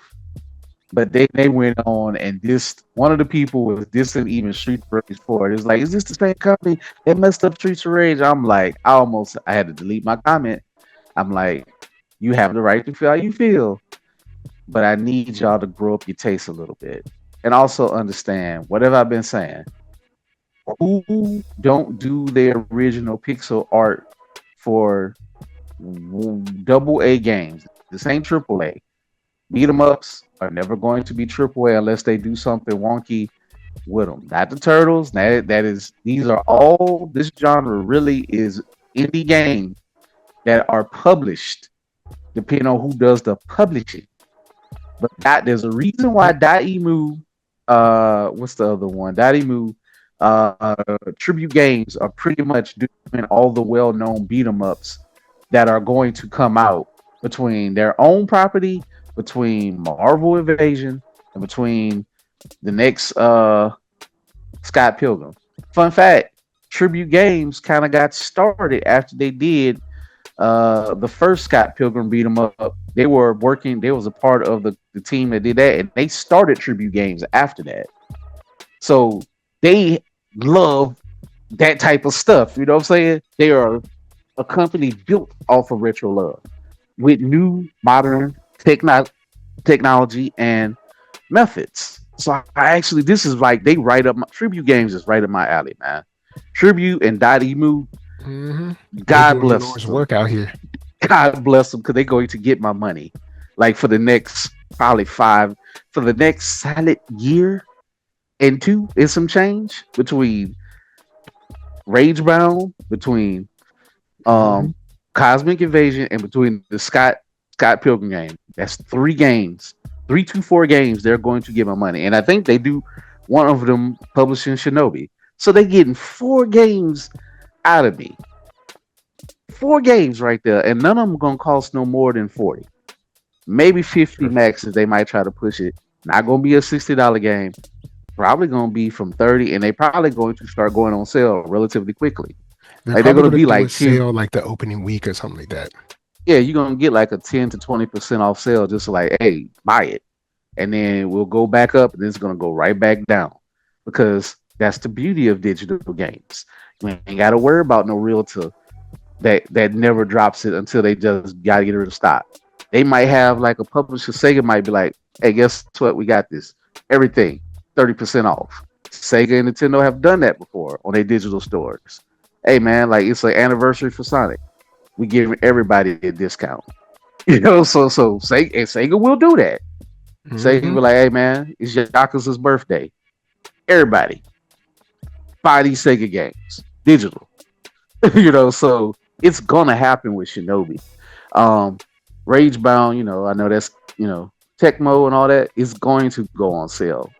but they went on and this one of the people was dissing even Streets of Rage for it. It's like, is this the same company that messed up Streets of Rage? I'm like, I had to delete my comment. I'm like, you have the right to feel how you feel, but I need y'all to grow up your taste a little bit. And also understand whatever I've been saying. Who don't do their original pixel art for double A games? This ain't triple A. Beat 'em ups are never going to be triple A unless they do something wonky with them. Not the turtles. That is, these are all, this genre really is indie games that are published, depending on who does the publishing. But there's a reason why Daimu, what's the other one? Daimu, uh, tribute games are pretty much doing all the well-known beat 'em ups that are going to come out between their own property, between Marvel Invasion, and between the next Scott Pilgrim. Fun fact: tribute games kind of got started after they did the first Scott Pilgrim beat 'em up. They were working. They was a part of the team that did that, and they started tribute games after that. So they love that type of stuff. You know what I'm saying? They are a company built off of retro love with new modern technology and methods. So I actually, this is like they right up my tribute games is right up my alley, man. Tribute and Daimu, Mm-hmm. They God doing the bless Lord's them. work out here. God bless them because they're going to get my money. Like for the next probably for the next solid year and two and some change between Ragebound, between Mm-hmm. um Cosmic Invasion, and between the Scott Pilgrim game. That's three games, 3 to 4 games. They're going to get my money, and I think they do one of them publishing Shinobi. So they're getting 4 games out of me. 4 games right there, and none of them gonna cost no more than 40, maybe 50 max if they might try to push it. Not gonna be a $60 game. Probably gonna be from 30, and they probably going to start going on sale relatively quickly. They're Like they're probably gonna gonna be do a like 10. sale like the opening week or something like that. Yeah, you're gonna get like a 10 to 20% off sale, just like, hey, buy it, and then we'll go back up, and then it's gonna go right back down because that's the beauty of digital games. You ain't got to worry about no realtor that never drops it until they just gotta get rid of stock. They might have like a publisher. Sega might be like, "Hey, guess what? We got this. Everything 30% off." Sega and Nintendo have done that before on their digital stores. Hey man, like it's an anniversary for Sonic. We give everybody a discount. So Sega will do that. Sega Mm-hmm. will be like, "Hey man, it's Yakuza's birthday. Everybody buy these Sega games digital." So it's gonna happen with Shinobi. Um, Ragebound, I know that's Tecmo and all that is going to go on sale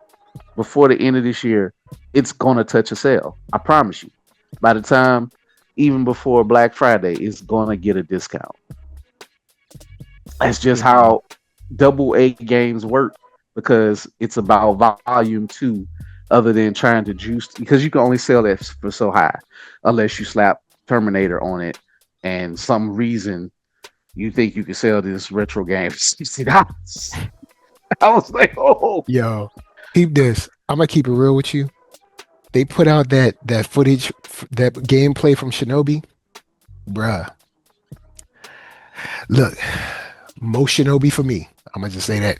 before the end of this year. It's gonna touch a sale. I promise you. By the time, even before Black Friday, it's gonna get a discount. That's just Mm-hmm. how double A games work because it's about volume too, other than trying to juice because you can only sell that for so high unless you slap Terminator on it and some reason you think you can sell this retro game for $60. I was like, oh, Yo, keep this. I'm gonna keep it real with you. They put out that footage, that gameplay from Shinobi, bruh. Look, Mo Shinobi for me. I'm gonna just say that.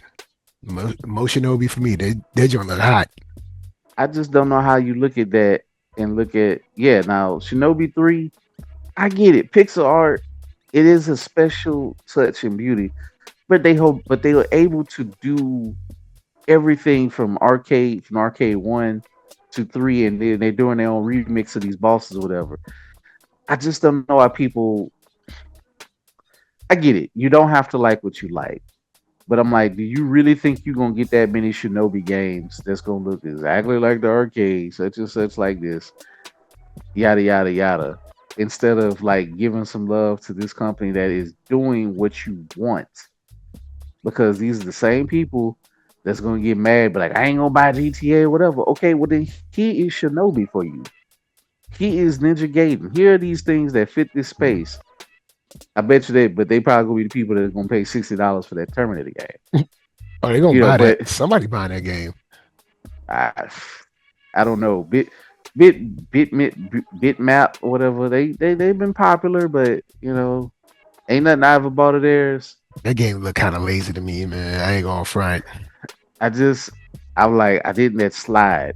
Mo Shinobi for me. They're gonna look hot. I just don't know how you look at that and look at now Shinobi 3, I get it. Pixel art, it is a special touch and beauty. But they were able to do everything from arcade 1 to 3, and they're doing their own remix of these bosses or whatever. I just don't know why people. I get it. You don't have to like what you like, but I'm like, do you really think you're gonna get that many Shinobi games that's gonna look exactly like the arcade, such and such like this, yada yada yada? Instead of like giving some love to this company that is doing what you want, because these are the same people that's gonna get mad, but like I ain't gonna buy GTA or whatever. Okay, well then he is Shinobi for you. He is Ninja Gaiden. Here are these things that fit this space. I bet you but they probably gonna be the people that are gonna pay $60 for that Terminator game. Oh, they're gonna buy that. But Somebody buying that game. I, I don't know. Bitmap or whatever. They've been popular, but ain't nothing I ever bought of theirs. That game look kind of lazy to me, man. I ain't gonna front. I just I'm like I didn't let slide.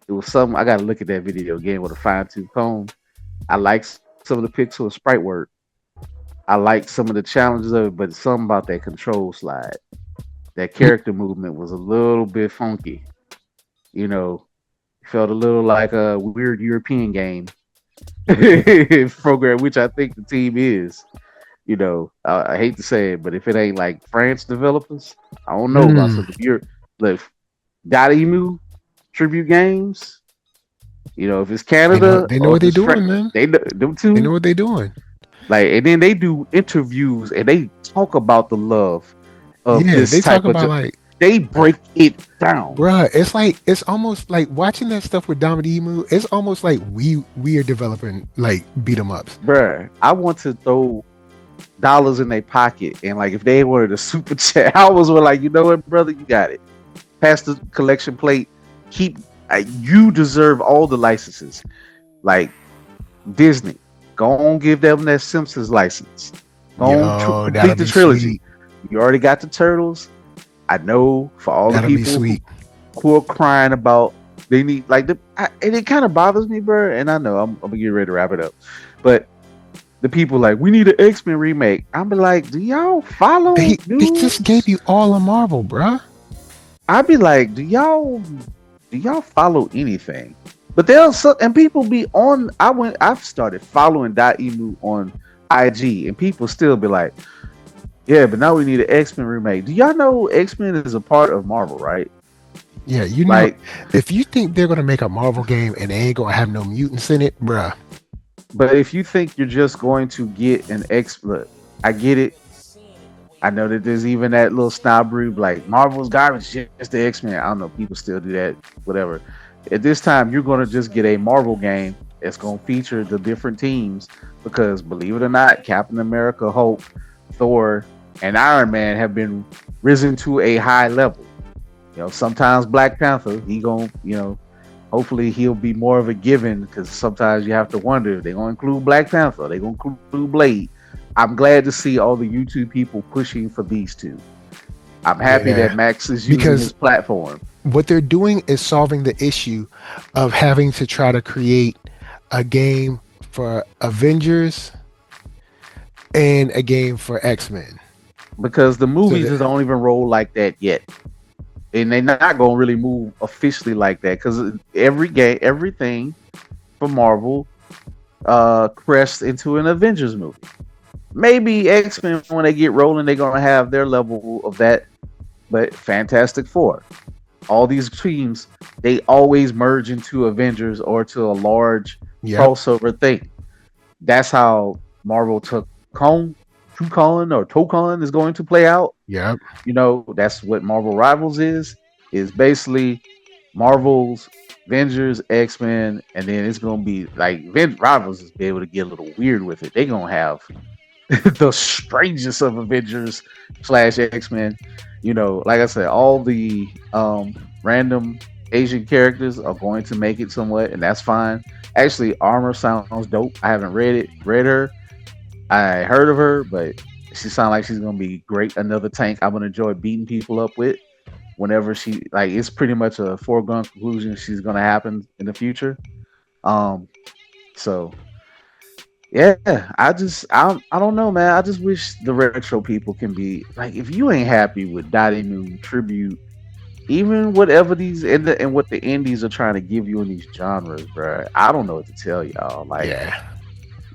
It was something I gotta look at that video again with a fine tooth comb. I like some of the pixel and sprite work. I like some of the challenges of it, but something about that control slide, that character movement was a little bit funky. You know, felt a little like a weird European game program, which I think the team is. I hate to say it, but if it ain't like France developers, I don't know about Mm. some of your like Dotemu tribute games. If it's They know Canada they know or what if they're it's doing, man. they know them They too. know what they're doing. Like, and then they do interviews and they talk about the love of Yeah, this they talk type of. about like, They break it down, bruh, it's almost like watching that stuff with Emu. It's almost like we are developing like beat 'em ups. bruh. I want to throw dollars in their pocket and like if they were the super chat, I was like, you know what, brother, you got it. Pass the collection plate. Keep. You deserve all the licenses. Like Disney, go on, give them that Simpsons license. Go on, Yo, that'll complete the be trilogy. sweet. You already got the Turtles. I know for all the That'll be people sweet. who are crying about they need like and it kind of bothers me, bro. And I know I'm gonna get ready to wrap it up, but the people like we need an X-Men remake. I'm be like, do y'all follow They just gave news? you all a Marvel, bruh. I'd be like, do y'all follow anything? But and people be on. I've started following Emu on IG, and people still be like, yeah, but now we need an X-Men remake. Do y'all know X-Men is a part of Marvel, right? Yeah, Like, if you think they're gonna make a Marvel game and they ain't gonna have no mutants in it, bruh. but if you think you're just going to get an look, I get it. I know that there's even that little snobbery, like Marvel's garbage, just the X-Men. I don't know, people still do that, whatever. At this time, you're going to just get a Marvel game that's going to feature the different teams because, believe it or not, Captain America, Hulk, Thor, and Iron Man have been risen to a high level. Sometimes Black Panther, he going, Hopefully he'll be more of a given because sometimes you have to wonder if they're gonna include Black Panther, they're gonna include Blade. I'm glad to see all the YouTube people pushing for these two. I'm happy that Yeah, Max is using his because platform what they're doing is solving the issue of having to try to create a game for Avengers and a game for X-Men. because the So movies that, don't even roll like that yet. And they're not gonna really move officially like that because every game, everything for Marvel crests into an Avengers movie. Maybe X-Men when they get rolling, they're gonna have their level of that. But Fantastic Four, all these teams, they always merge into Avengers or to a large yep, crossover thing. That's how Marvel took True Colin or Tocon is going to play out. yep, You know, that's what Marvel Rivals is basically Marvel's Avengers, X-Men, and then it's gonna be like Rivals is be able to get a little weird with it. They're gonna have the strangest of Avengers slash X-Men. You know, like I said, all the random Asian characters are going to make it somewhat, and that's fine. Actually, Armor sounds dope. I haven't read her. I heard of her, but she sounds like she's gonna be great. Another tank I'm gonna enjoy beating people up with whenever she like. It's pretty much a foregone conclusion she's gonna happen in the future. Um, so yeah, I don't know, man. I just wish the retro people can be like, if you ain't happy with Dottie Moon tribute, even whatever these and what the indies are trying to give you in these genres, bro. I don't know what to tell y'all. Like, yeah.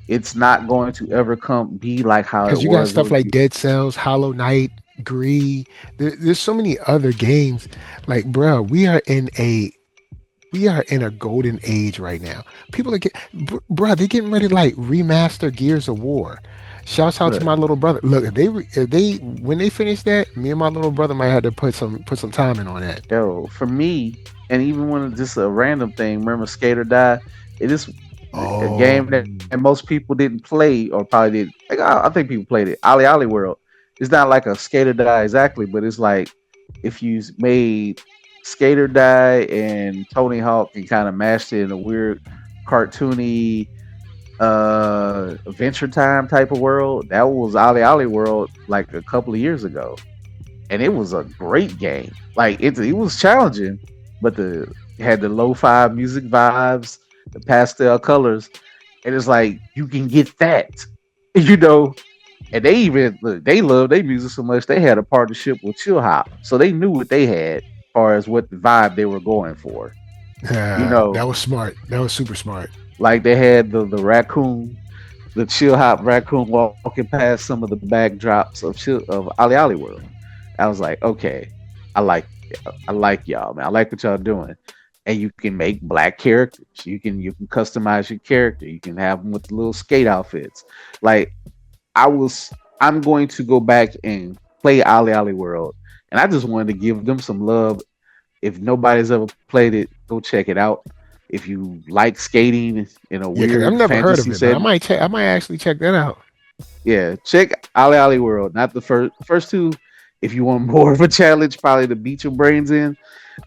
it's not going to ever come be like how it Because you got was. It stuff was like Dead Cells, Hollow Knight, Gree. There's so many other games. Like, bro, we are in a golden age right now. People are bro, they getting ready to like remaster Gears of War. Shouts out to look, my little brother. Look, if they when they finish that, me and my little brother might have to put some time in on that. yo, for me, and even when it's just a random thing, remember Skate or Die? It is a Oh, game that most people didn't play or probably didn't. Like, I think people played it. Ali Ali World. It's not like a Skate or Die exactly, but it's like if you made Skater Die and Tony Hawk and kind of mashed it in a weird cartoony Adventure Time type of world. That was Ali Ali World like a couple of years ago, and it was a great game. Like it was challenging, but the it had the lo-fi music vibes, the pastel colors, and it's like you can get that, you know. And they even look, they love their music so much they had a partnership with Chill Hop, so they knew what they had as far as what the vibe they were going for. You that know, was smart. That was super smart. like they had the raccoon, the Chill Hop raccoon walking past some of the backdrops of Ali Ali World. I was like, okay, I like y'all, man. I like what y'all doing. And you can make black characters. You can customize your character. You can have them with the little skate outfits. Like I'm going to go back and play Ali Ali World, and I just wanted to give them some love. If nobody's ever played it, go check it out. If you like skating in a Yeah, because I've weird never heard of fantasy it, but I setting, might check. I might actually check that out. yeah, check Ali Ali World. Not the first two. If you want more of a challenge, probably to beat your brains in.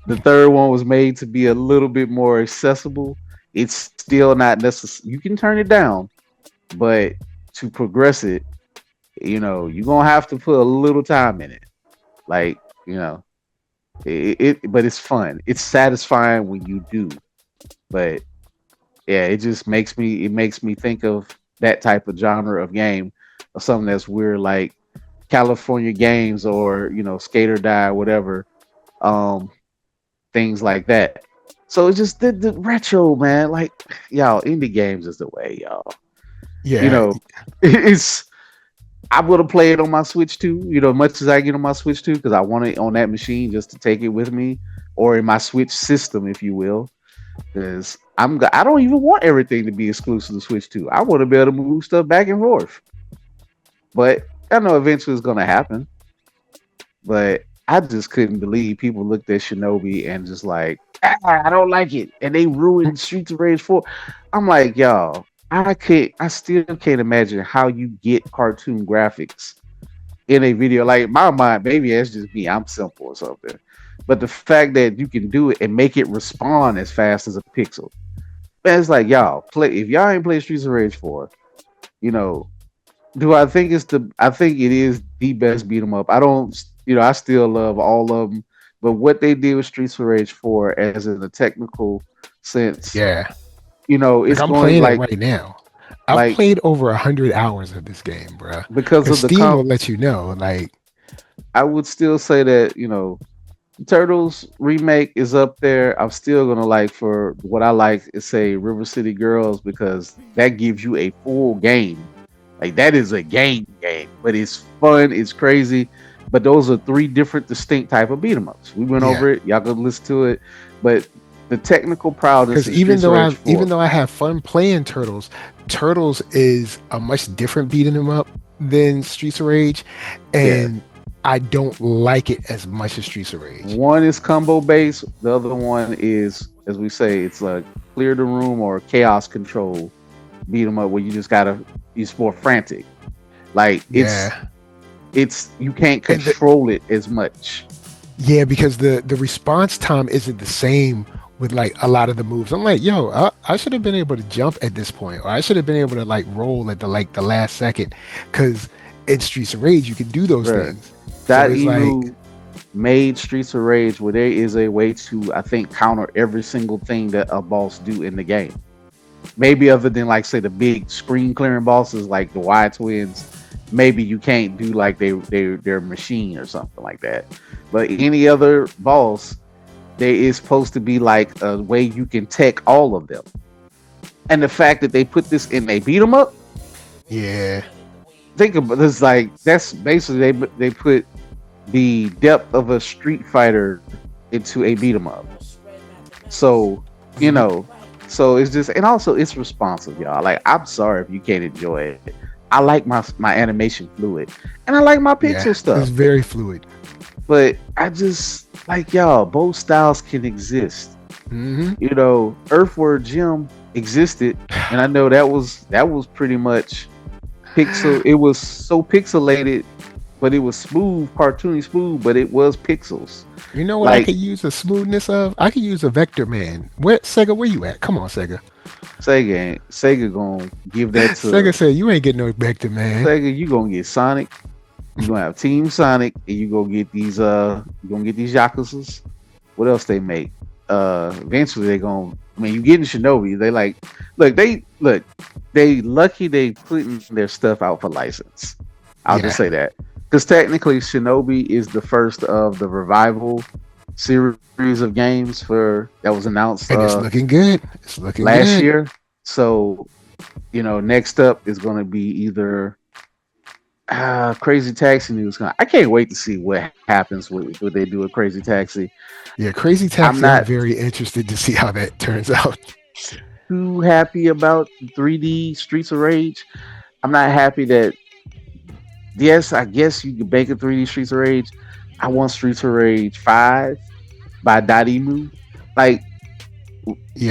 The third one was made to be a little bit more accessible. It's still not necessary. You can turn it down, but to progress it, you're gonna have to put a little time in it. Like, you know, but it's fun. It's satisfying when you do. But yeah, it makes me think of that type of genre of game, of something that's weird, like California games or Skate or Die, whatever, um, things like that. So it's just the retro, man. Like, y'all, indie games is the way, y'all. You Yeah, know, it's I'm gonna play it on my Switch too. Much as I get on my Switch too, because I want it on that machine just to take it with me, or in my Switch system, if you will. Because I don't even want everything to be exclusive to Switch 2. I want to be able to move stuff back and forth. But I know eventually it's gonna happen. But I just couldn't believe people looked at Shinobi and just like, I don't like it, and they ruined Streets of Rage 4. I'm like, y'all, I still can't imagine how you get cartoon graphics in a video. Like, my mind, maybe that's just me. I'm simple or something. But the fact that you can do it and make it respond as fast as a pixel, man, it's like y'all play. If y'all ain't played Streets of Rage 4, you know, do I think it's the? I think it is the best beat 'em up. I don't, I still love all of them, but what they did with Streets of Rage 4, as in a technical sense, Yeah. Like it's I'm going playing it right now. I've like played over 100 hours of this game, bruh. because Because of the Steam will let you know. Like, I would still say that Turtles remake is up there. I'm still gonna like for what I like is say River City Girls because that gives you a full game. Like that is a game, but it's fun, it's crazy. But those are three different distinct type of beat 'em ups. We went yeah. over it. Y'all can listen to it. But the technical prowess Because in Streets of Rage 4. even though I have fun playing Turtles, Turtles is a much different beating 'em up than Streets of Rage, Yeah. and I don't like it as much as Streets of Rage. One is combo based, the other one is, as we say, it's like clear the room or chaos control beat 'em up where you just gotta it's more frantic. Like Yeah, it's you can't and control it as much. yeah, because the response time isn't the same with like a lot of the moves. I'm like, yo, I should have been able to jump at this point, or I should have been able to like roll at the last second, because in Streets of Rage you can do those Bruh. things. So That it's like, Emu made Streets of Rage where there is a way to, I think, counter every single thing that a boss do in the game. Maybe other than like say the big screen clearing bosses like the Y twins, maybe you can't do like their machine or something like that. But any other boss, there is supposed to be like a way you can tech all of them. And the fact that they put this in a beat 'em up, yeah, think about this, like that's basically they put the depth of a Street Fighter into a beat 'em up. So, you mhm, know, so it's just, and also it's responsive, y'all. Like, I'm sorry if you can't enjoy it. I like my animation fluid, and I like my yeah, pixel it's stuff. very fluid. But I just like y'all. Both styles can exist. Hmm. Earthward Gym existed, and I know that was pretty much pixel. It was so pixelated, but it was smooth, cartoony smooth, but it was pixels. You know what I Like could use the smoothness of? I could use a Vector Man. Where Sega? Where you at? Come on, Sega. Sega gonna give that to Sega said you ain't getting no Vector Man. Sega. You gonna get Sonic. You gonna have Team Sonic, and you gonna get these Yakuzas. What else they make? Eventually they gonna. I mean, you getting Shinobi. They like, they lucky they putting their stuff out for license. I'll just Yeah, say that because technically Shinobi is the first of the revival series of games for that was announced and it's looking good. It's looking last good. year. So next up is gonna be either Crazy Taxi news. I can't wait to see what happens with what they do with Crazy Taxi. Yeah, Crazy I'm Taxi. I'm not very interested to see how that turns out. too happy about 3D Streets of Rage. I'm not happy that yes, I guess you could make a 3D Streets of Rage. I want Streets of Rage 5 by Dotemu. Like,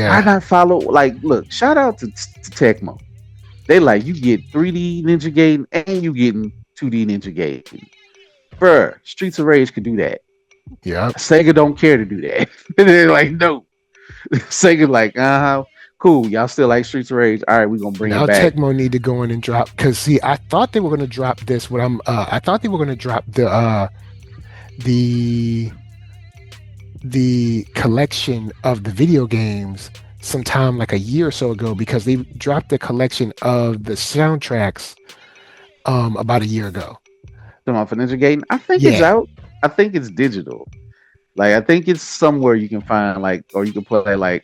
why Yeah, not follow? Like, look, shout out to Tecmo. They like you get 3D Ninja Gaiden and you getting 2D Ninja Gaiden. Bruh, Streets of Rage could do that. yep. Sega don't care to do that. They're like, no. Sega like, cool. Y'all still like Streets of Rage? All right, we're gonna bring it Now back. Tecmo need to go in and drop, because see, I thought they were gonna drop this. I thought they were gonna drop the the collection of the video games sometime like a year or so ago, because they dropped the collection of the soundtracks about a year ago. Come on for Ninja Gaiden. I think it's Yeah, out. I think it's digital. Like I think it's somewhere you can find like, or you can play like,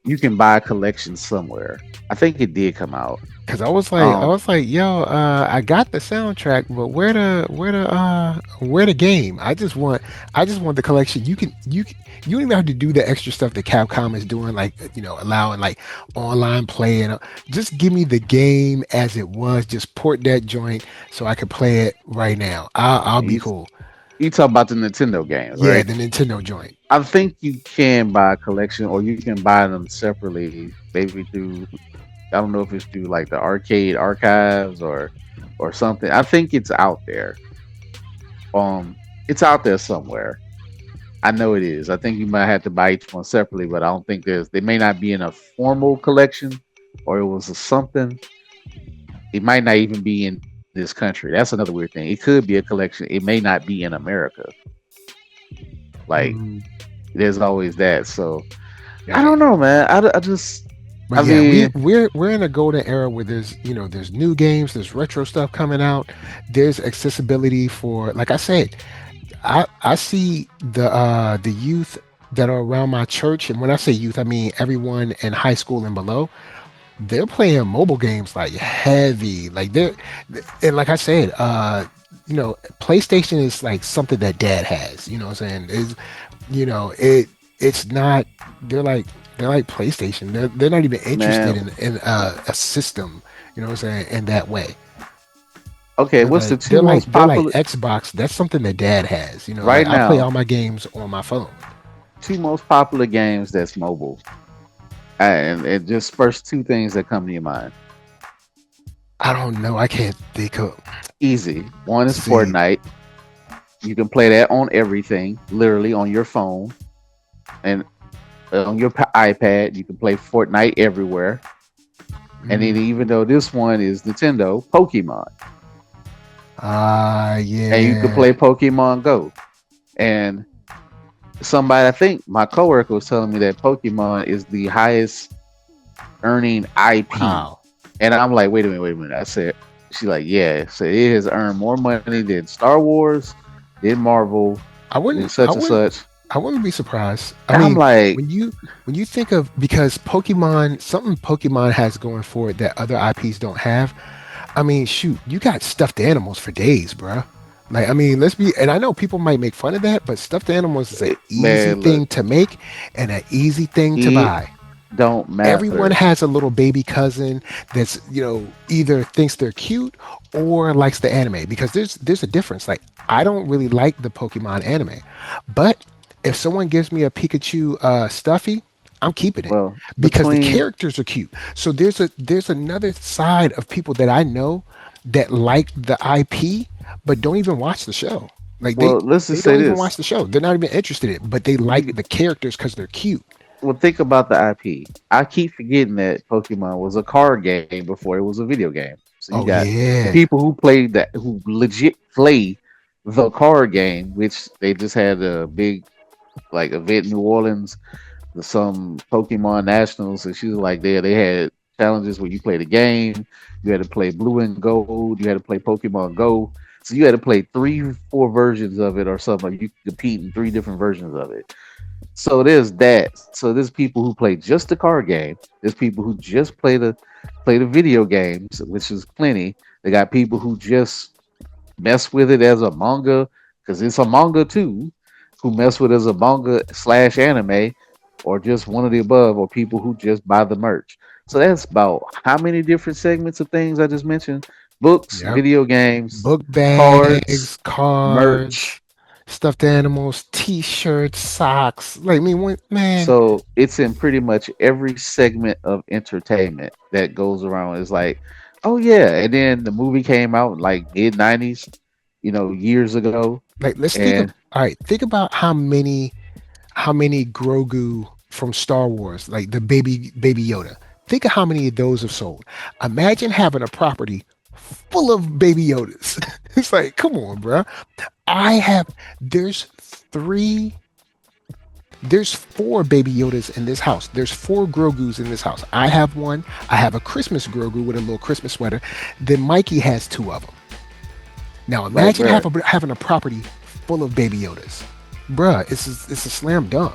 you can buy a collection somewhere. I think it did come out. because I Um, was like, yo, I got the soundtrack, but where the game? I just want the collection. You don't even have to do the extra stuff that Capcom is doing, like allowing like online play, and just give me the game as it was. Just port that joint so I can play it right now. I'll be you, cool. you talk about the Nintendo games, Yeah, right? the Nintendo joint. I think you can buy a collection, or you can buy them separately. Maybe through, I don't know if it's through like the arcade archives or something. I think it's out there. It's out there somewhere. I know it is. I think you might have to buy each one separately, but I don't think there's. They may not be in a formal collection, or it was a something. It might not even be in this country. That's another weird thing. It could be a collection. It may not be in America. Like Mm, there's always that. So I right. don't know, man. I just. But I yeah, mean, we're in a golden era where there's there's new games, there's retro stuff coming out, there's accessibility for, like I said, I see the youth that are around my church, and when I say youth, I mean everyone in high school and below. They're playing mobile games like heavy, like they're, and like I said, PlayStation is like something that dad has. You know what I'm saying? Is it's not. They're like they're like PlayStation. They're not even interested man. in a system. You know what I'm saying? In that way. Okay, what's the two most They're like popular Xbox. That's something that dad has. Like right I play now? all my games on my phone. Two most popular games that's mobile, and just first two things that come to your mind. I don't know. I can't think of. Easy. One is See, Fortnite. You can play that on everything, literally on your phone and on your iPad. You can play Fortnite everywhere. And then mm, even though this one is Nintendo, Pokemon, and you can yeah. play Pokemon Go. And somebody, I think my coworker was telling me that Pokemon is the highest earning IP. Wow. And I'm like, wait a minute. I said, she's like, yeah. So it has earned more money than Star Wars, than Marvel, I than wouldn't. I such and wouldn't. such. I wouldn't be surprised. I And I'm mean, like, when you think of, because Pokemon, something Pokemon has going for it that other IPs don't have. I mean, shoot, you got stuffed animals for days, bruh. Like, I mean, let's be, and I know people might make fun of that, but stuffed animals is an easy man, look, thing to make and an easy thing to it buy. don't Everyone matter. has a little baby cousin that's either thinks they're cute or likes the anime, because there's a difference. Like, I don't really like the Pokemon anime, but if someone gives me a Pikachu stuffy, I'm keeping it Well, because the between characters are cute. So there's another side of people that I know that like the IP but don't even watch the show. Like well, let's they just say don't even watch this. the show. They're not even interested in it, but they like You the characters because they're cute. well think about the IP. I keep forgetting that Pokemon was a card game before it was a video game. So you Oh got the yeah. people who played that, who legit play the card game, which they just had a big like event in New Orleans, some Pokemon Nationals, and she was like, there they had challenges where you play the game, you had to play Blue and Gold, you had to play Pokemon Go, so you had to play 3, 4 versions of it or something. Like you could compete in 3 different versions of it. So there's that. So there's people who play just the card game. There's people who just play the video games, which is plenty. They got people who just mess with it as a manga because it's a manga too, who mess with it as a manga slash anime, or just one of the above, or people who just buy the merch. So that's about how many different segments of things I just mentioned: books, Yep. video games, Book cards, bags, cards, merch. stuffed animals, T-shirts, socks. Like, I mean, man, So it's in pretty much every segment of entertainment that goes around. It's like, oh yeah, and then the movie came out in like mid 90s, years ago, like let's think of, and all right, think about how many Grogu from Star Wars, like the baby Yoda. Think of how many of those have sold. Imagine having a property full of baby Yodas. It's like, come on, bro. I have there's three there's four baby Yodas in this house. There's four Grogus in this house. I have one. I have a Christmas Grogu with a little Christmas sweater. Then Mikey has two of them. Now imagine right. having a property full of baby Yodas. Bruh, it's a slam dunk.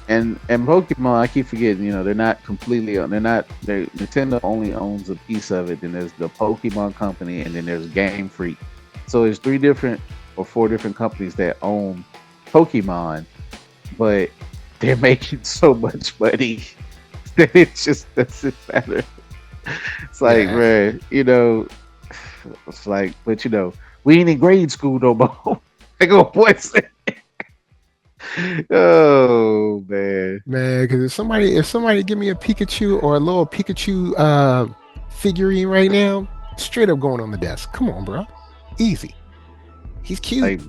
And Pokemon, I keep forgetting, they're not completely they're not they Nintendo only owns a piece of it. Then there's the Pokemon company, and then there's Game Freak. So there's 3 different or 4 different companies that own Pokemon, but they're making so much money that it just doesn't matter. It's like, Yeah. man, it's like, but we ain't in grade school no more. They go, boys. Oh man. Man, because if somebody give me a Pikachu or a little Pikachu figurine right now, straight up going on the desk. Come on, bro. Easy. He's cute. Like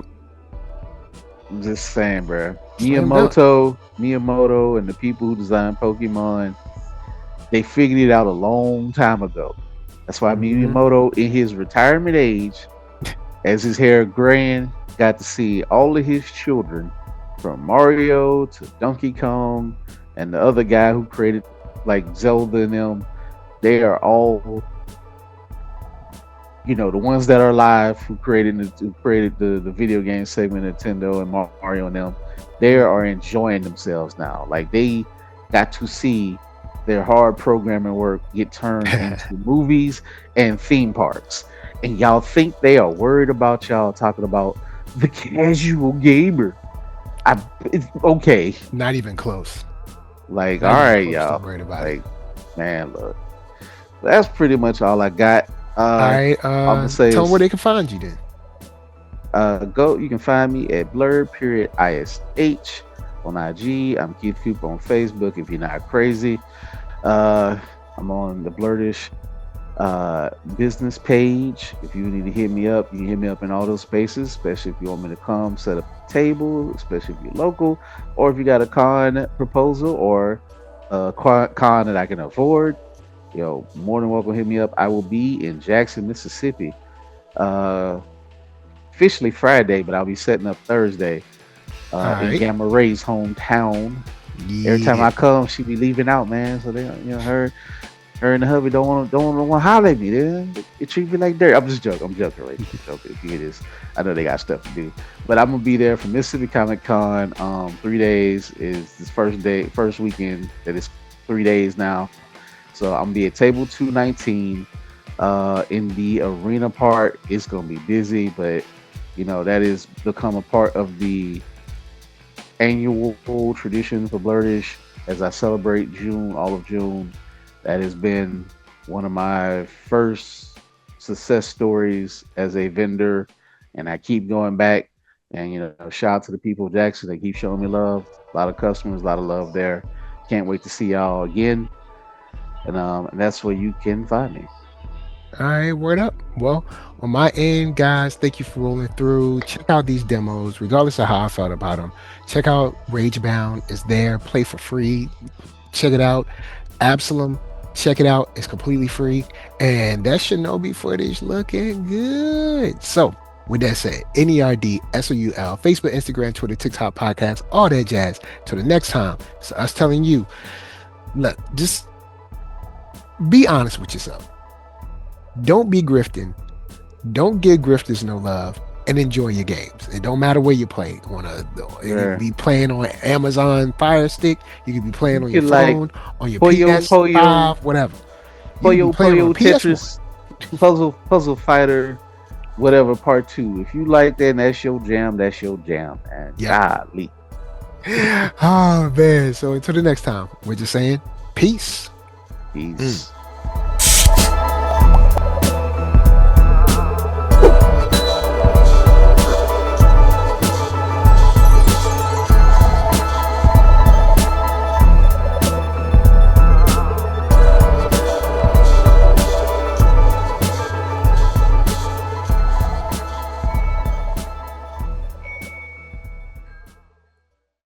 I'm just saying, bro. Slam dunk. Miyamoto, and the people who designed Pokemon, they figured it out a long time ago. That's why Hmm. Miyamoto, in his retirement age, as his hair graying, got to see all of his children, from Mario to Donkey Kong, and the other guy who created like Zelda and them. They are all, the ones that are alive who created the video game segment, Nintendo and Mario and them. They are enjoying themselves now. Like they got to see their hard programming work get turned into movies and theme parks. And y'all think they are worried about y'all talking about the casual gamer? It's okay. Not even close. Like, all Not even right, close to y'all. worried about it. Like, man, look, that's pretty much all I got. All right. I'm gonna say Tell them where is they can find you then. go. You can find me at blurred period ish on IG. I'm Keith Coop on Facebook. If you're not crazy, uh, I'm on the Blurtish business page. If you need to hit me up, you can hit me up in all those spaces. Especially if you want me to come set up a table. Especially if you're local, or if you got a con proposal or a con that I can afford. More than welcome. Hit me up. I will be in Jackson, Mississippi. Uh, Officially Friday, but I'll be setting up Thursday All in right. Gamma Ray's hometown. Every time Yeah. I come, she be leaving out, man. So her and the hubby don't want to holler at me. They treat me like dirt. I'm just joking. I'm joking, right? I'm joking. If you hear this, I know they got stuff to do, but I'm gonna be there for Mississippi Comic Con. 3 days is this first weekend that is 3 days now. So I'm gonna be at table 219. In the arena part, it's gonna be busy, but that is become a part of the annual tradition for Blurtish as I celebrate June, all of June. That has been one of my first success stories as a vendor, and I keep going back. And shout out to the people of Jackson. They keep showing me love. A lot of customers, a lot of love there. Can't wait to see y'all again. And that's where you can find me. All right, word up. Well, on my end, guys, thank you for rolling through. Check out these demos, regardless of how I felt about them. Check out Ragebound. It's there. Play for free. Check it out. Absolum. Check it out. It's completely free. And that Shinobi footage looking good. So, with that said, NERDSoul, Facebook, Instagram, Twitter, TikTok, podcast, all that jazz. Till the next time, it's us telling you, look, just be honest with yourself. Don't be grifting. Don't give grifters no love, and enjoy your games. It don't matter where you play. You could Yeah. be playing on Amazon Fire Stick. You could be playing You on your can like phone, on your Poyo Poyo PS5, whatever. You could be Puyo playing on a Puyo PS1. Tetris Puzzle Fighter, whatever part two. If you like that, and that's your jam. That's your jam. And Yep. golly, Oh man. So until the next time, we're just saying peace. peace.